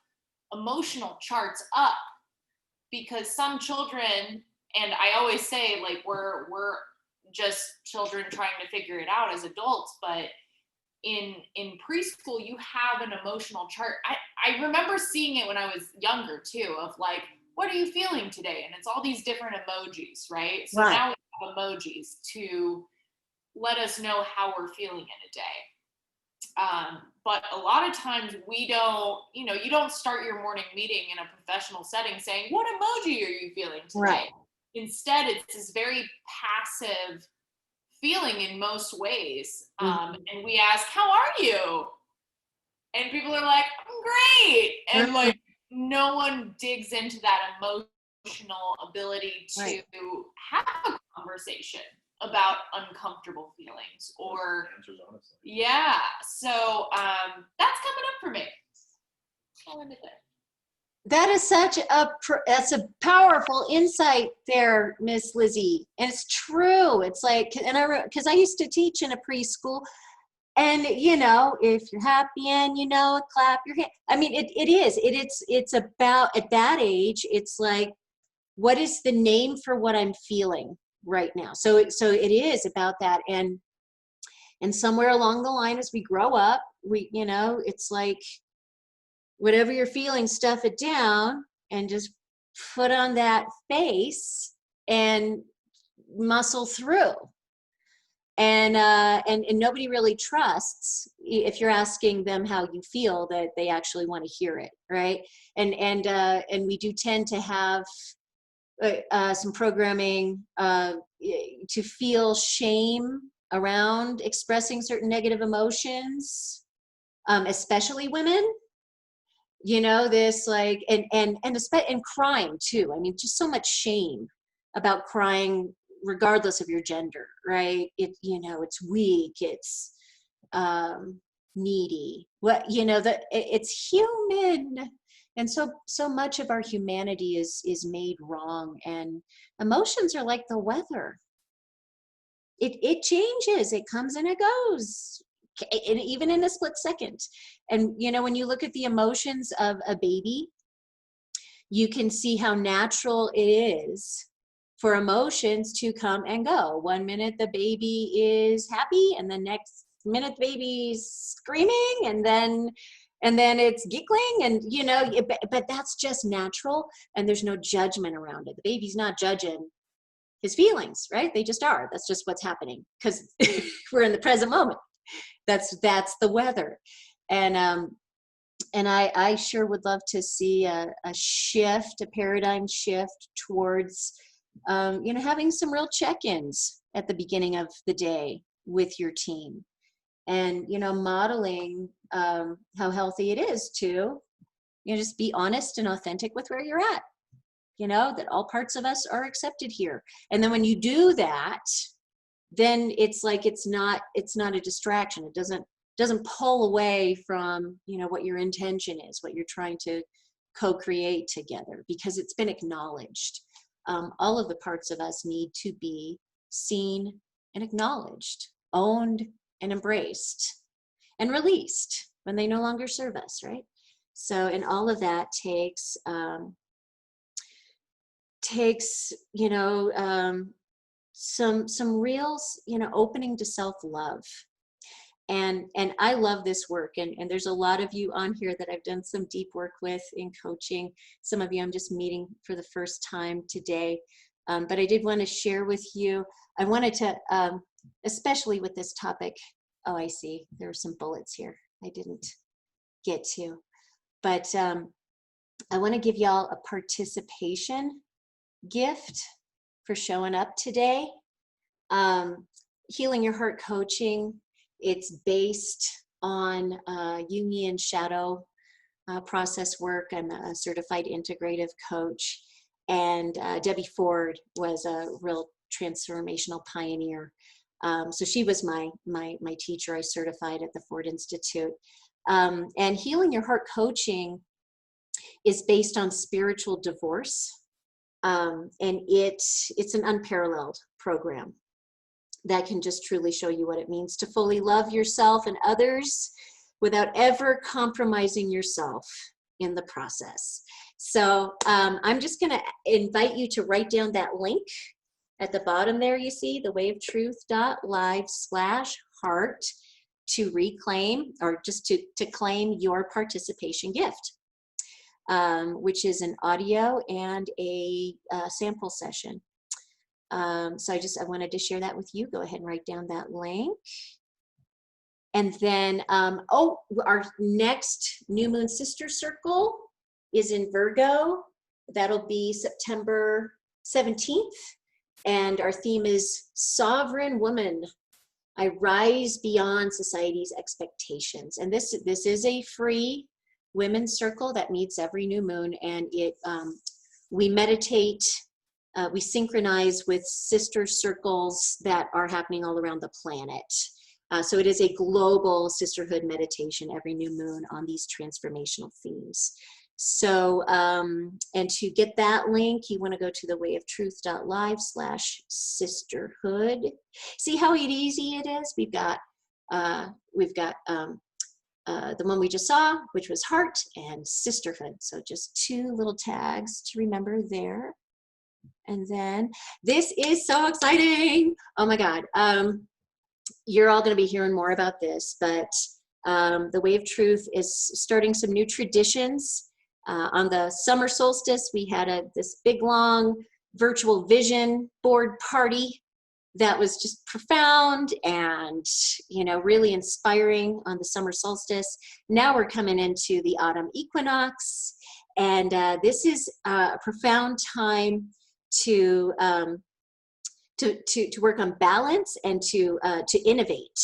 emotional charts up because some children, and I always say like we're just children trying to figure it out as adults, but in preschool you have an emotional chart. I remember seeing it when I was younger too, of like, what are you feeling today? And it's all these different emojis, right? So now we have emojis to let us know how we're feeling in a day. But a lot of times we don't, you don't start your morning meeting in a professional setting saying, what emoji are you feeling today? Right. Instead, it's this very passive feeling in most ways. And we ask, how are you? And people are like, I'm great. And like, no one digs into that emotional ability to have a conversation about uncomfortable feelings or so that's coming up for me. All in a day. That is that's a powerful insight there, Miss Lizzie. And it's true. It's like, because I used to teach in a preschool, And if you're happy and clap your hand. I mean, it's about, at that age, it's like, what is the name for what I'm feeling right now? So it is about that. And somewhere along the line, as we grow up, it's like, whatever you're feeling, stuff it down and just put on that face and muscle through. And nobody really trusts, if you're asking them how you feel, that they actually want to hear it, right? And we do tend to have some programming to feel shame around expressing certain negative emotions, especially women. This like, and crying too. I mean, just so much shame about crying, regardless of your gender, right? It's weak, it's needy. It's human. And so much of our humanity is made wrong. And emotions are like the weather. It changes, it comes and it goes, and even in a split second. And when you look at the emotions of a baby, you can see how natural it is for emotions to come and go. 1 minute the baby is happy, and the next minute the baby's screaming, and then it's giggling, and but that's just natural, and there's no judgment around it. The baby's not judging his feelings, right? They just are. That's just what's happening, because we're in the present moment. That's the weather. And I sure would love to see a shift, a paradigm shift towards having some real check-ins at the beginning of the day with your team, and modeling how healthy it is to just be honest and authentic with where you're at, that all parts of us are accepted here. And then when you do that, then it's like it's not a distraction. It doesn't pull away from what your intention is, what you're trying to co-create together, because it's been acknowledged. All of the parts of us need to be seen and acknowledged, owned and embraced, and released when they no longer serve us, right? So, and all of that takes some real opening to self-love. And I love this work, and there's a lot of you on here that I've done some deep work with in coaching. Some of you I'm just meeting for the first time today, but I did want to share with you. I wanted to, especially with this topic. Oh, I see. There are some bullets here I didn't get to, but I want to give y'all a participation gift for showing up today. Healing Your Heart coaching. It's based on Jungian shadow process work. I'm a certified integrative coach, and Debbie Ford was a real transformational pioneer. So she was my teacher. I certified at the Ford Institute. And Healing Your Heart coaching is based on spiritual divorce, and it's an unparalleled program that can just truly show you what it means to fully love yourself and others without ever compromising yourself in the process. So I'm just going to invite you to write down that link at the bottom there. You see thewayofTruth.live/heart to reclaim, or just to claim your participation gift, which is an audio and a sample session. So I wanted to share that with you. Go ahead and write down that link. And then, our next New Moon Sister Circle is in Virgo. That'll be September 17th. And our theme is Sovereign Woman. I rise beyond society's expectations. And this is a free women's circle that meets every new moon. And we meditate. We synchronize with sister circles that are happening all around the planet. So it is a global sisterhood meditation every new moon on these transformational themes. So, and to get that link, you want to go to thewayofTruth.live/sisterhood. See how easy it is? We've got we've got the one we just saw, which was heart and sisterhood. So just 2 little tags to remember there. And then this is so exciting. Oh my God. You're all going to be hearing more about this, but the Way of Truth is starting some new traditions. On the summer solstice, we had this big, long virtual vision board party that was just profound and, you know, really inspiring on the summer solstice. Now we're coming into the autumn equinox, and this is a profound time to work on balance and to innovate.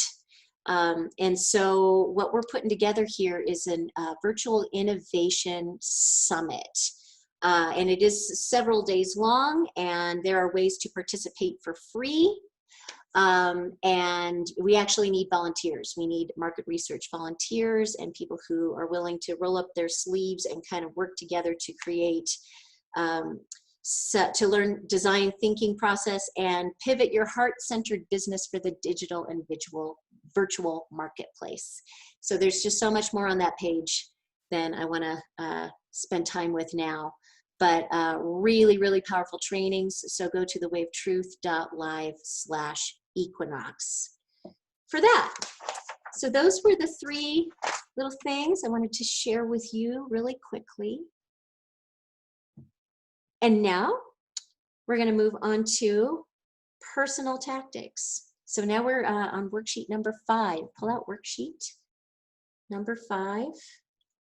And so what we're putting together here is a virtual innovation summit. And it is several days long, and there are ways to participate for free. And we actually need volunteers. We need market research volunteers and people who are willing to roll up their sleeves and kind of work together to create, to learn design thinking process and pivot your heart-centered business for the digital and virtual marketplace. So there's just so much more on that page than I want to spend time with now. But really, really powerful trainings. So go to thewavetruth.live/equinox for that. So those were the 3 little things I wanted to share with you really quickly. And now we're going to move on to personal tactics. So now we're on worksheet number 5. Pull out worksheet number 5,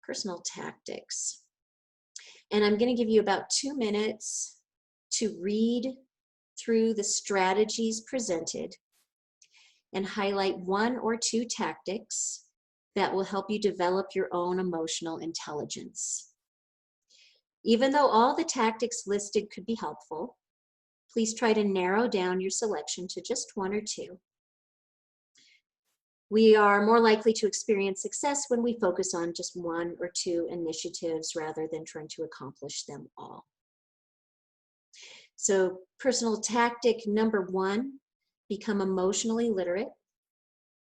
personal tactics. And I'm going to give you about 2 minutes to read through the strategies presented and highlight 1 or 2 tactics that will help you develop your own emotional intelligence. Even though all the tactics listed could be helpful, please try to narrow down your selection to just 1 or 2. We are more likely to experience success when we focus on just 1 or 2 initiatives rather than trying to accomplish them all. So personal tactic number 1, become emotionally literate.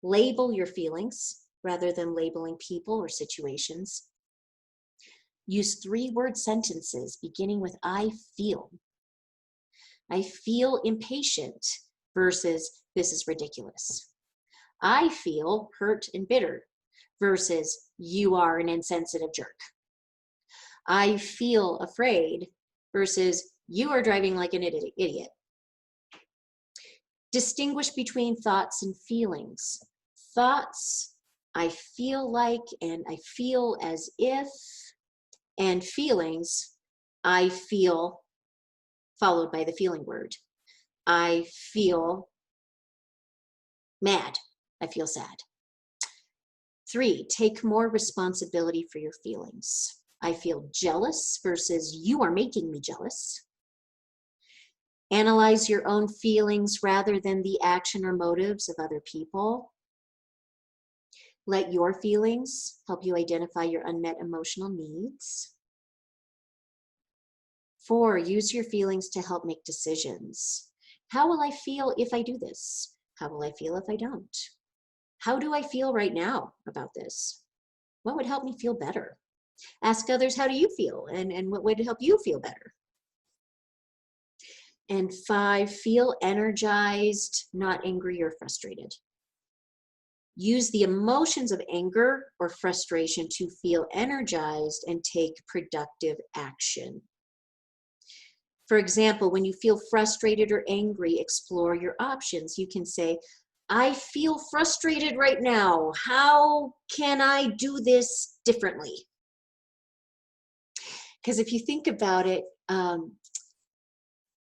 Label your feelings rather than labeling people or situations. Use 3-word sentences beginning with I feel. I feel impatient versus this is ridiculous. I feel hurt and bitter versus you are an insensitive jerk. I feel afraid versus you are driving like an idiot. Distinguish between thoughts and feelings. Thoughts, I feel like and I feel as if, and feelings, I feel, followed by the feeling word. I feel mad. I feel sad. 3, take more responsibility for your feelings. I feel jealous versus you are making me jealous. Analyze your own feelings rather than the action or motives of other people. Let your feelings help you identify your unmet emotional needs. 4, use your feelings to help make decisions. How will I feel if I do this? How will I feel if I don't? How do I feel right now about this? What would help me feel better? Ask others, how do you feel? And what would help you feel better? And 5, feel energized, not angry or frustrated. Use the emotions of anger or frustration to feel energized and take productive action. For example, when you feel frustrated or angry, explore your options. You can say, I feel frustrated right now. How can I do this differently? Because if you think about it,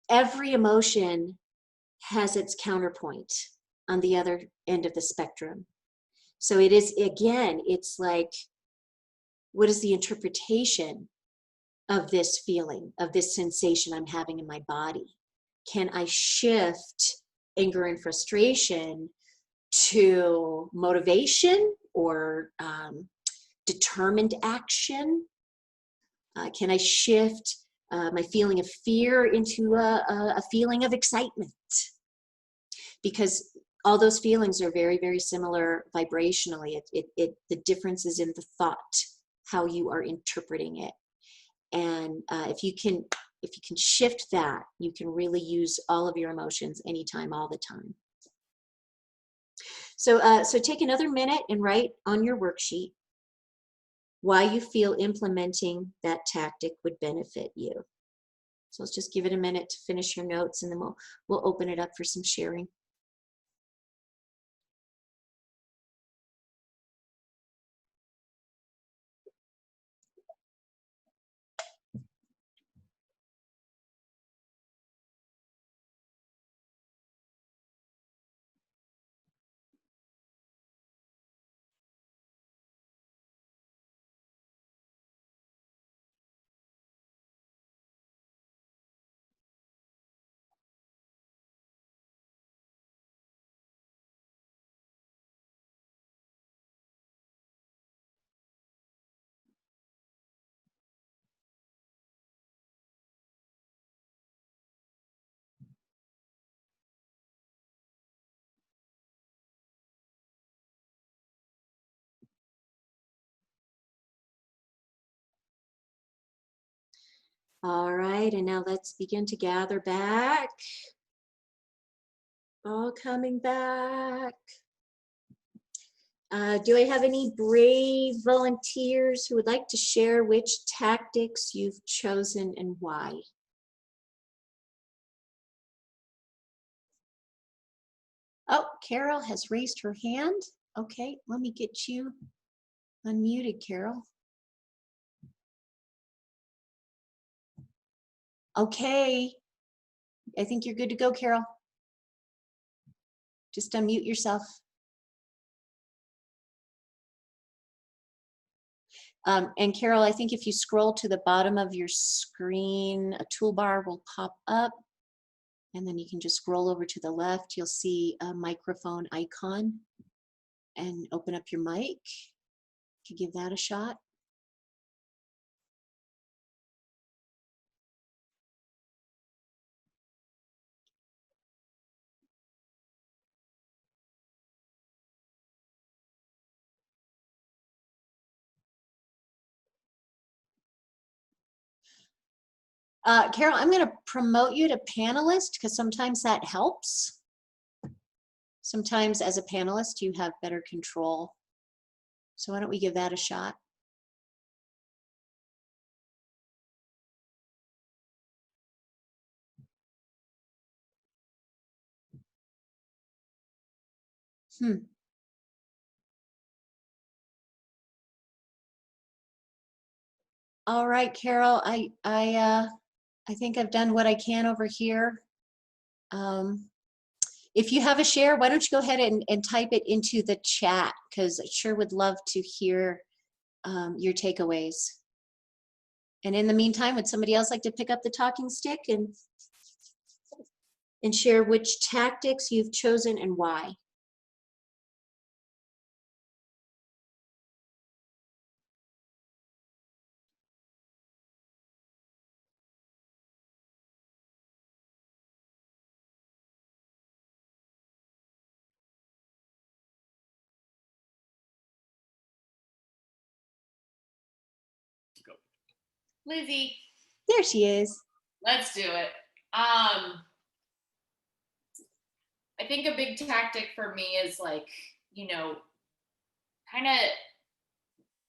every emotion has its counterpoint on the other end of the spectrum. So it is, again, it's like, what is the interpretation of this feeling, of this sensation I'm having in my body? Can I shift anger and frustration to motivation or determined action? Can I shift my feeling of fear into a feeling of excitement? Because all those feelings are very, very similar vibrationally. The difference is in the thought, how you are interpreting it. And if you can shift that, you can really use all of your emotions anytime, all the time. So take another minute and write on your worksheet why you feel implementing that tactic would benefit you. So let's just give it a minute to finish your notes, and then we'll open it up for some sharing. All right, and now let's begin to gather back. All coming back. Do I have any brave volunteers who would like to share which tactics you've chosen and why? Oh, Carol has raised her hand. Okay, let me get you unmuted, Carol. Okay, I think you're good to go, Carol. Just unmute yourself. And Carol, I think if you scroll to the bottom of your screen, a toolbar will pop up, and then you can just scroll over to the left. You'll see a microphone icon, and open up your mic. You can give that a shot. Carol, I'm going to promote you to panelist because sometimes that helps. Sometimes as a panelist, you have better control. So why don't we give that a shot? All right, Carol, I think I've done what I can over here. If you have a share, why don't you go ahead and type it into the chat, because I sure would love to hear your takeaways. And in the meantime, would somebody else like to pick up the talking stick and share which tactics you've chosen and why? Lizzie, There she is. let's do it. I think a big tactic for me is like, you know, kind of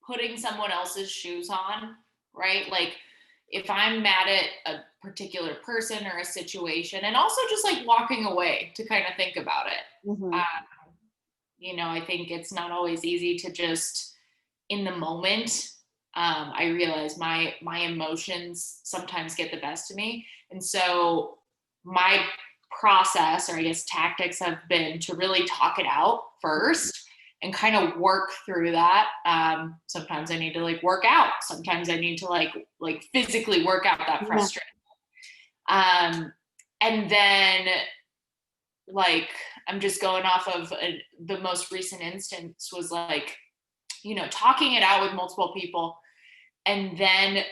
putting someone else's shoes on, right? Like if I'm mad at a particular person or a situation, and also just like walking away to kind of think about it. Mm-hmm. You know, I think it's not always easy to just in the moment. I realize my emotions sometimes get the best of me. And so my process, or I guess tactics, have been to really talk it out first and kind of work through that. Sometimes I need to like work out. Sometimes I need to like physically work out that frustration. And then like, I'm just going off of the most recent instance was like, you know, talking it out with multiple people and then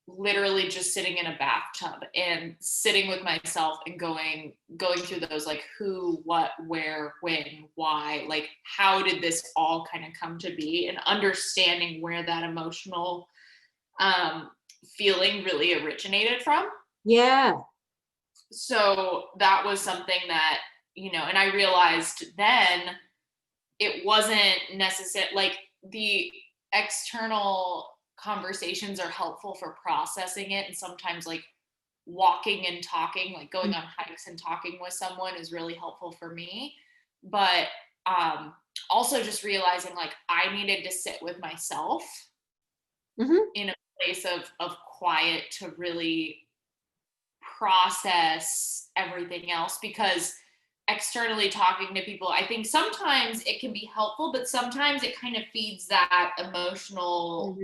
literally just sitting in a bathtub and sitting with myself and going through those, like, who, what, where, when, why, like, how did this all kind of come to be, and understanding where that emotional feeling really originated from. Yeah. So that was something that, you know, and I realized then it wasn't necessary, like, the external conversations are helpful for processing it, and sometimes, like, walking and talking, like going on hikes and talking with someone, is really helpful for me. But also just realizing, like, I needed to sit with myself in a place of quiet to really process everything else, because externally talking to people, I think sometimes it can be helpful, but sometimes it kind of feeds that emotional.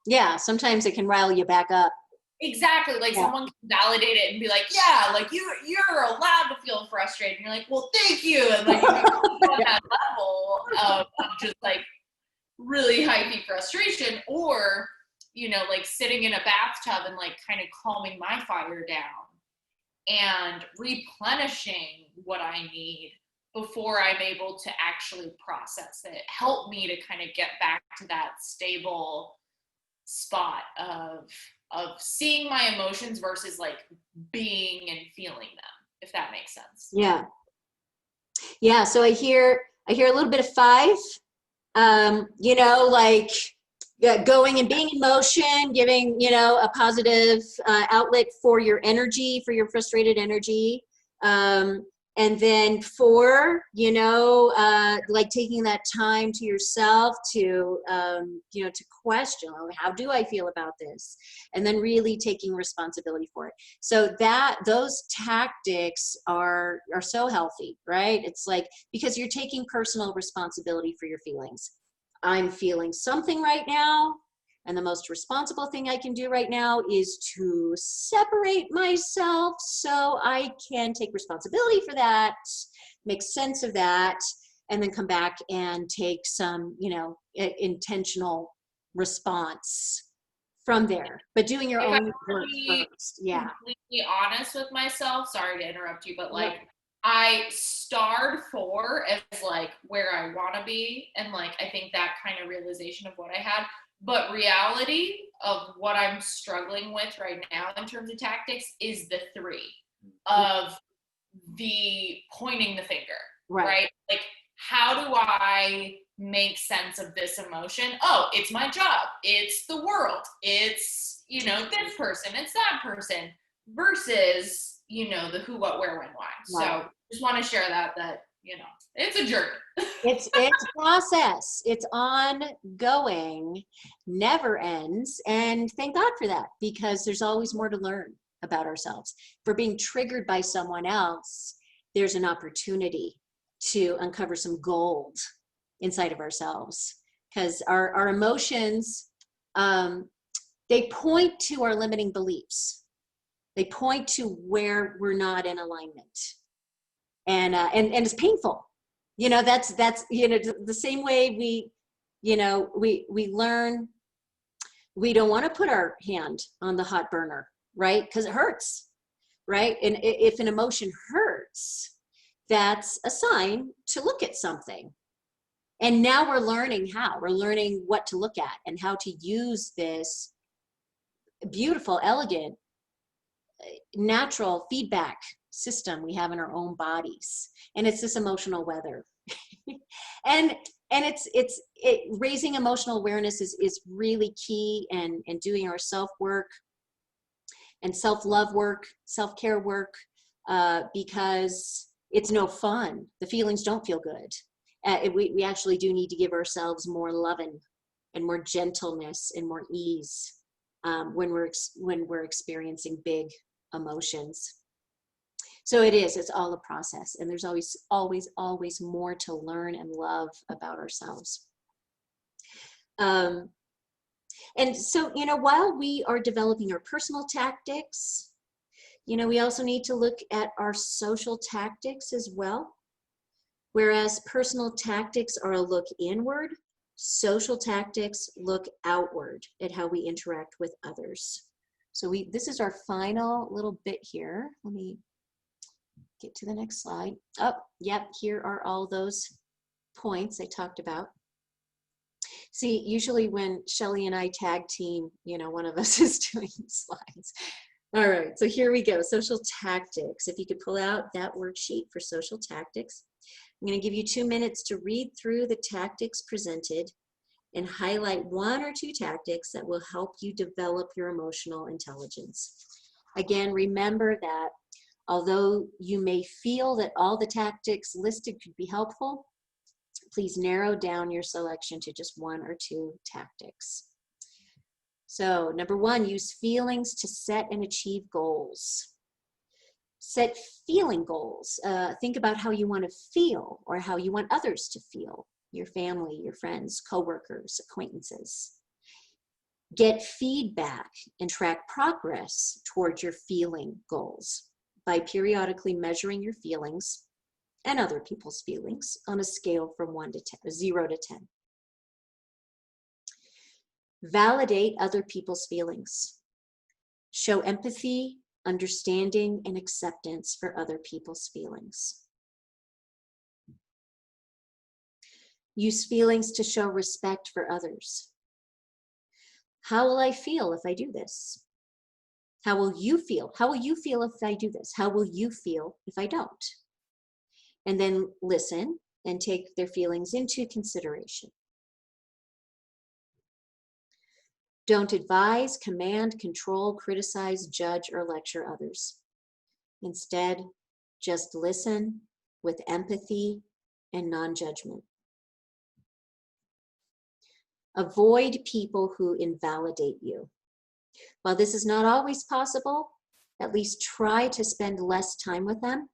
Yeah, sometimes it can rile you back up. Exactly, like someone can validate it and be like, yeah, like you're allowed to feel frustrated, and you're like, well, thank you, and like, you know, on that level of just like really hypey frustration, or, you know, like sitting in a bathtub and like kind of calming my fire down and replenishing what I need before I'm able to actually process it, help me to kind of get back to that stable spot of seeing my emotions versus like being and feeling them, if that makes sense. Yeah. Yeah. So I hear a little bit of 5, you know, like going and being in motion, giving, you know, a positive outlet for your energy, for your frustrated energy. And then 4, you know, like taking that time to yourself to, you know, to question, oh, how do I feel about this? And then really taking responsibility for it. So those tactics are so healthy, right? It's like, because you're taking personal responsibility for your feelings. I'm feeling something right now, and the most responsible thing I can do right now is to separate myself so I can take responsibility for that, make sense of that, and then come back and take some, you know, intentional response from there. But doing your own work first. Yeah. Completely honest with myself. Sorry to interrupt you, but like, I starred 4 as like where I want to be, and like I think that kind of realization of what I had. But reality of what I'm struggling with right now in terms of tactics is the 3 of the pointing the finger, right? Like, how do I make sense of this emotion? Oh, it's my job. It's the world. It's, you know, this person. It's that person, versus, you know, the who, what, where, when, why. So just want to share that, you know, it's a journey. It's a process. It's ongoing, never ends. And thank God for that, because there's always more to learn about ourselves. If we're being triggered by someone else, there's an opportunity to uncover some gold inside of ourselves, because our emotions, they point to our limiting beliefs. They point to where we're not in alignment. And it's painful. You know, that's, you know, the same way we, you know, we learn we don't want to put our hand on the hot burner, right? Because it hurts, right? And if an emotion hurts, that's a sign to look at something. And now we're learning what to look at and how to use this beautiful, elegant, natural feedback system we have in our own bodies. And it's this emotional weather. and it's raising emotional awareness is really key, and doing our self-work and self-love work, self-care work, because it's no fun. The feelings don't feel good. We actually do need to give ourselves more loving and more gentleness and more ease when we're experiencing big emotions. So it's all a process, and there's always more to learn and love about ourselves. And so, you know, while we are developing our personal tactics, you know, we also need to look at our social tactics as well. Whereas personal tactics are a look inward, social tactics look outward at how we interact with others. So this is our final little bit here. Let me get to the next slide. Oh, yep, here are all those points I talked about. See, usually when Shelly and I tag team, one of us is doing the slides. All right, so here we go, social tactics. If you could pull out that worksheet for social tactics. I'm going to give you 2 minutes to read through the tactics presented and highlight 1 or 2 tactics that will help you develop your emotional intelligence. Again, remember that although you may feel that all the tactics listed could be helpful, please narrow down your selection to just 1 or 2 tactics. So, number 1, use feelings to set and achieve goals. Set feeling goals. Think about how you want to feel or how you want others to feel, your family, your friends, coworkers, acquaintances. Get feedback and track progress towards your feeling goals by periodically measuring your feelings and other people's feelings on a scale from 0 to 10. Validate other people's feelings. Show empathy, understanding, and acceptance for other people's feelings. Use feelings to show respect for others. How will I feel if I do this? How will you feel? How will you feel if I do this? How will you feel if I don't? And then listen and take their feelings into consideration. Don't advise, command, control, criticize, judge, or lecture others. Instead, just listen with empathy and non-judgment. Avoid people who invalidate you. While this is not always possible, at least try to spend less time with them,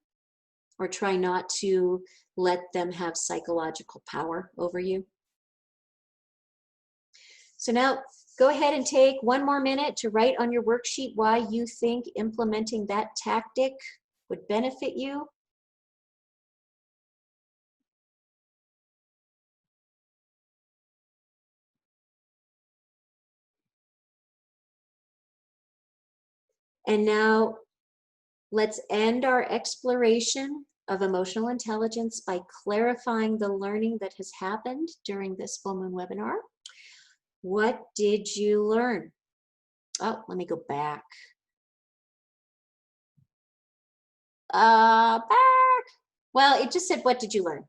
or try not to let them have psychological power over you. So now go ahead and take 1 more minute to write on your worksheet why you think implementing that tactic would benefit you. And now let's end our exploration of emotional intelligence by clarifying the learning that has happened during this full moon webinar. What did you learn? Oh, let me go back. Back. Well, it just said, what did you learn?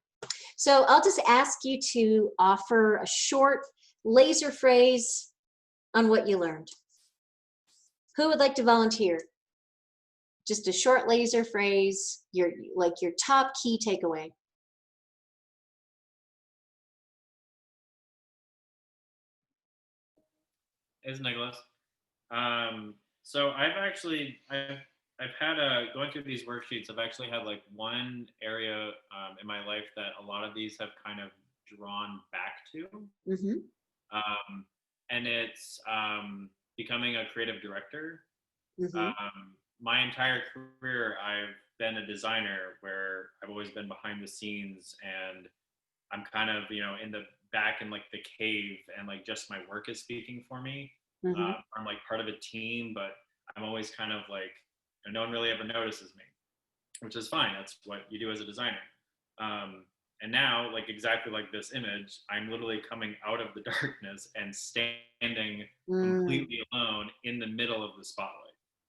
So I'll just ask you to offer a short laser phrase on what you learned. Who would like to volunteer? Just a short laser phrase, your top key takeaway. It's Nicholas. So I've had going through these worksheets. I've actually had like one area in my life that a lot of these have kind of drawn back to, and it's becoming a creative director. My entire career, I've been a designer where I've always been behind the scenes, and I'm kind of in the back in like the cave, and like just my work is speaking for me. I'm like part of a team, but I'm always kind of like, no one really ever notices me, which is fine. That's what you do as a designer. And now, like exactly like this image, I'm literally coming out of the darkness and standing completely alone in the middle of the spotlight.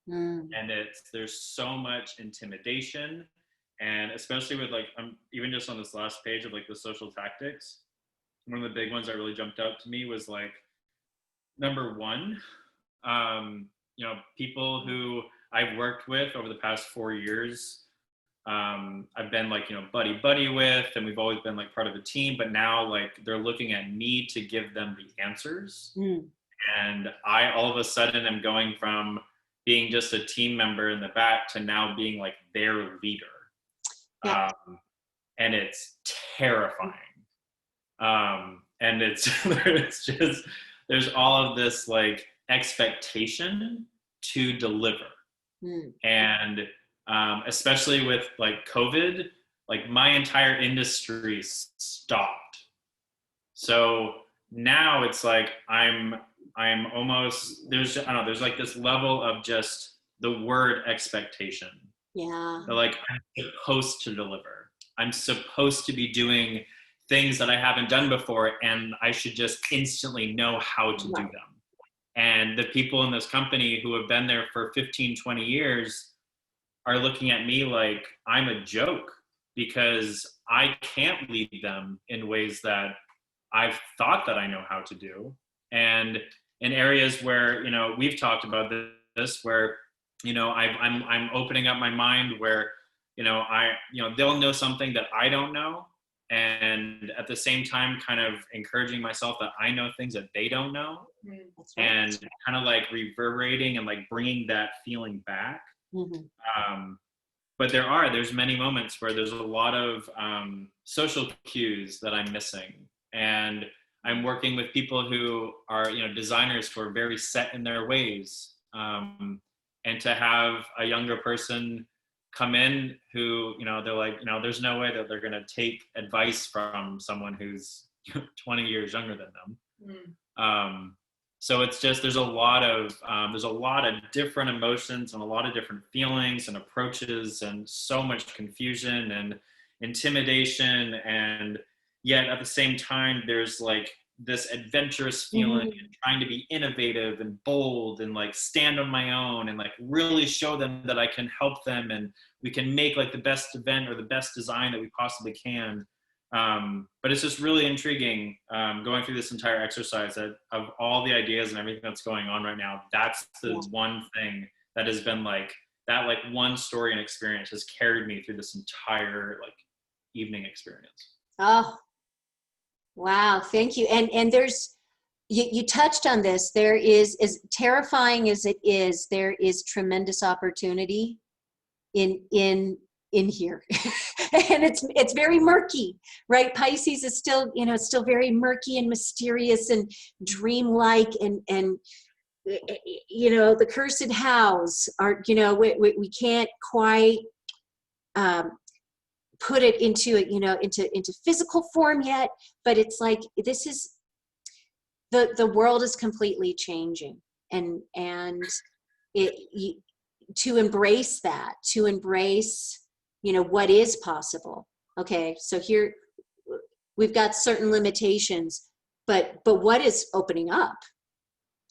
And there's so much intimidation, and especially with like, even just on this last page of like the social tactics, one of the big ones that really jumped out to me was like, number 1, people who I've worked with over the past 4 years, I've been like, buddy with, and we've always been like part of a team, but now like they're looking at me to give them the answers. And I all of a sudden am going from being just a team member in the back to now being like their leader. And it's terrifying. And it's just, there's all of this like expectation to deliver. And especially with like COVID, like my entire industry stopped. So now it's like I'm I'm almost, there's, I don't know, there's like this level of just the word expectation. Yeah. Like, I'm supposed to deliver. I'm supposed to be doing things that I haven't done before, and I should just instantly know how to do them. And the people in this company who have been there for 15, 20 years are looking at me like I'm a joke, because I can't lead them in ways that I've thought that I know how to do. And in areas where, you know, we've talked about this, where, you know, I'm opening up my mind, where, you know, they'll know something that I don't know, and at the same time kind of encouraging myself that I know things that they don't know. That's right. And kind of like reverberating and like bringing that feeling back. But there's many moments where there's a lot of social cues that I'm missing, and I'm working with people who are, you know, designers who are very set in their ways, and to have a younger person come in who, you know, they're like, you know, there's no way that they're going to take advice from someone who's 20 years younger than them. So it's just, there's a lot of different emotions and a lot of different feelings and approaches, and so much confusion and intimidation, and yet at the same time there's like this adventurous feeling and trying to be innovative and bold and like stand on my own and like really show them that I can help them, and we can make like the best event or the best design that we possibly can. But it's just really intriguing, going through this entire exercise, that of all the ideas and everything that's going on right now, that's the one thing that has been like, that like one story and experience has carried me through this entire like evening experience. Oh, wow. Thank you. And there's, you touched on this. There is, as terrifying as it is, there is tremendous opportunity in here. And it's very murky, right? Pisces is still, you know, it's still very murky and mysterious and dreamlike, and you know, the cursed house are, you know, we can't quite put it into, you know, into physical form yet, but it's like, this is, the world is completely changing, and to embrace that, to embrace, you know, what is possible. Okay, so here we've got certain limitations, but what is opening up?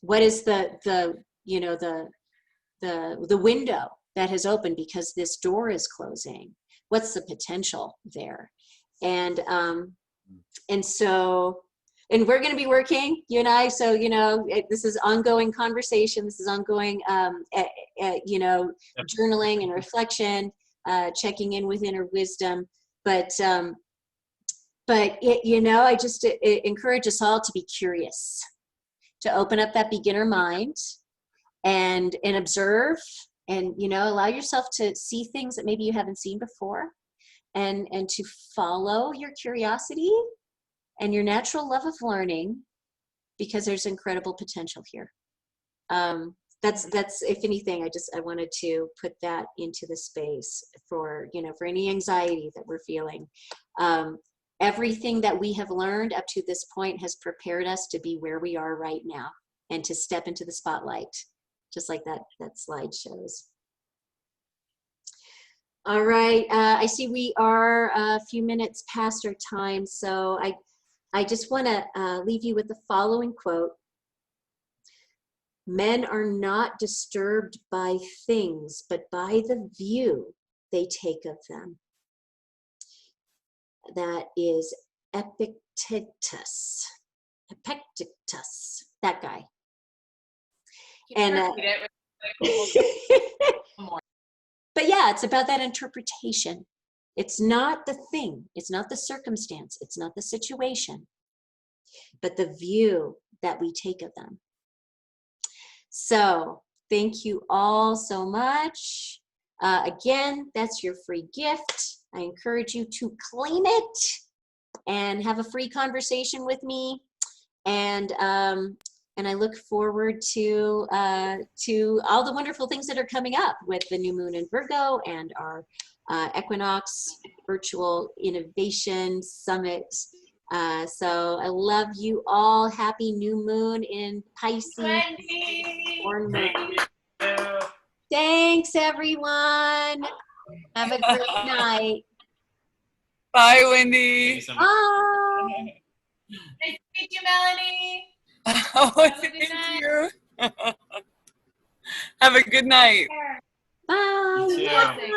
What is the you know, the window that has opened because this door is closing? What's the potential there? And so, and we're going to be working, you and I, so, you know, this is ongoing conversation. This is ongoing, you know, journaling and reflection, checking in with inner wisdom. But it, you know, I just encourage us all to be curious, to open up that beginner mind and observe, and, you know, allow yourself to see things that maybe you haven't seen before, and to follow your curiosity and your natural love of learning, because there's incredible potential here. That's, if anything, I wanted to put that into the space for, you know, for any anxiety that we're feeling. Everything that we have learned up to this point has prepared us to be where we are right now, and to step into the spotlight, just like that slide shows. All right, I see we are a few minutes past our time, so I just want to leave you with the following quote. Men are not disturbed by things, but by the view they take of them. That is Epictetus. Epictetus, that guy. And but yeah, it's about that interpretation. It's not the thing, it's not the circumstance, it's not the situation, but the view that we take of them. So thank you all so much. Again, that's your free gift. I encourage you to claim it and have a free conversation with me. And I look forward to all the wonderful things that are coming up with the new moon in Virgo and our Equinox Virtual Innovation Summit So I love you all. Happy new moon in Pisces. Wendy. Born moon. Thanks, everyone. Have a great night. Bye, Wendy. Bye. Nice to meet you, Melanie. Oh, Have a good thank night. you. Have a good night. Bye. You too. Blessings.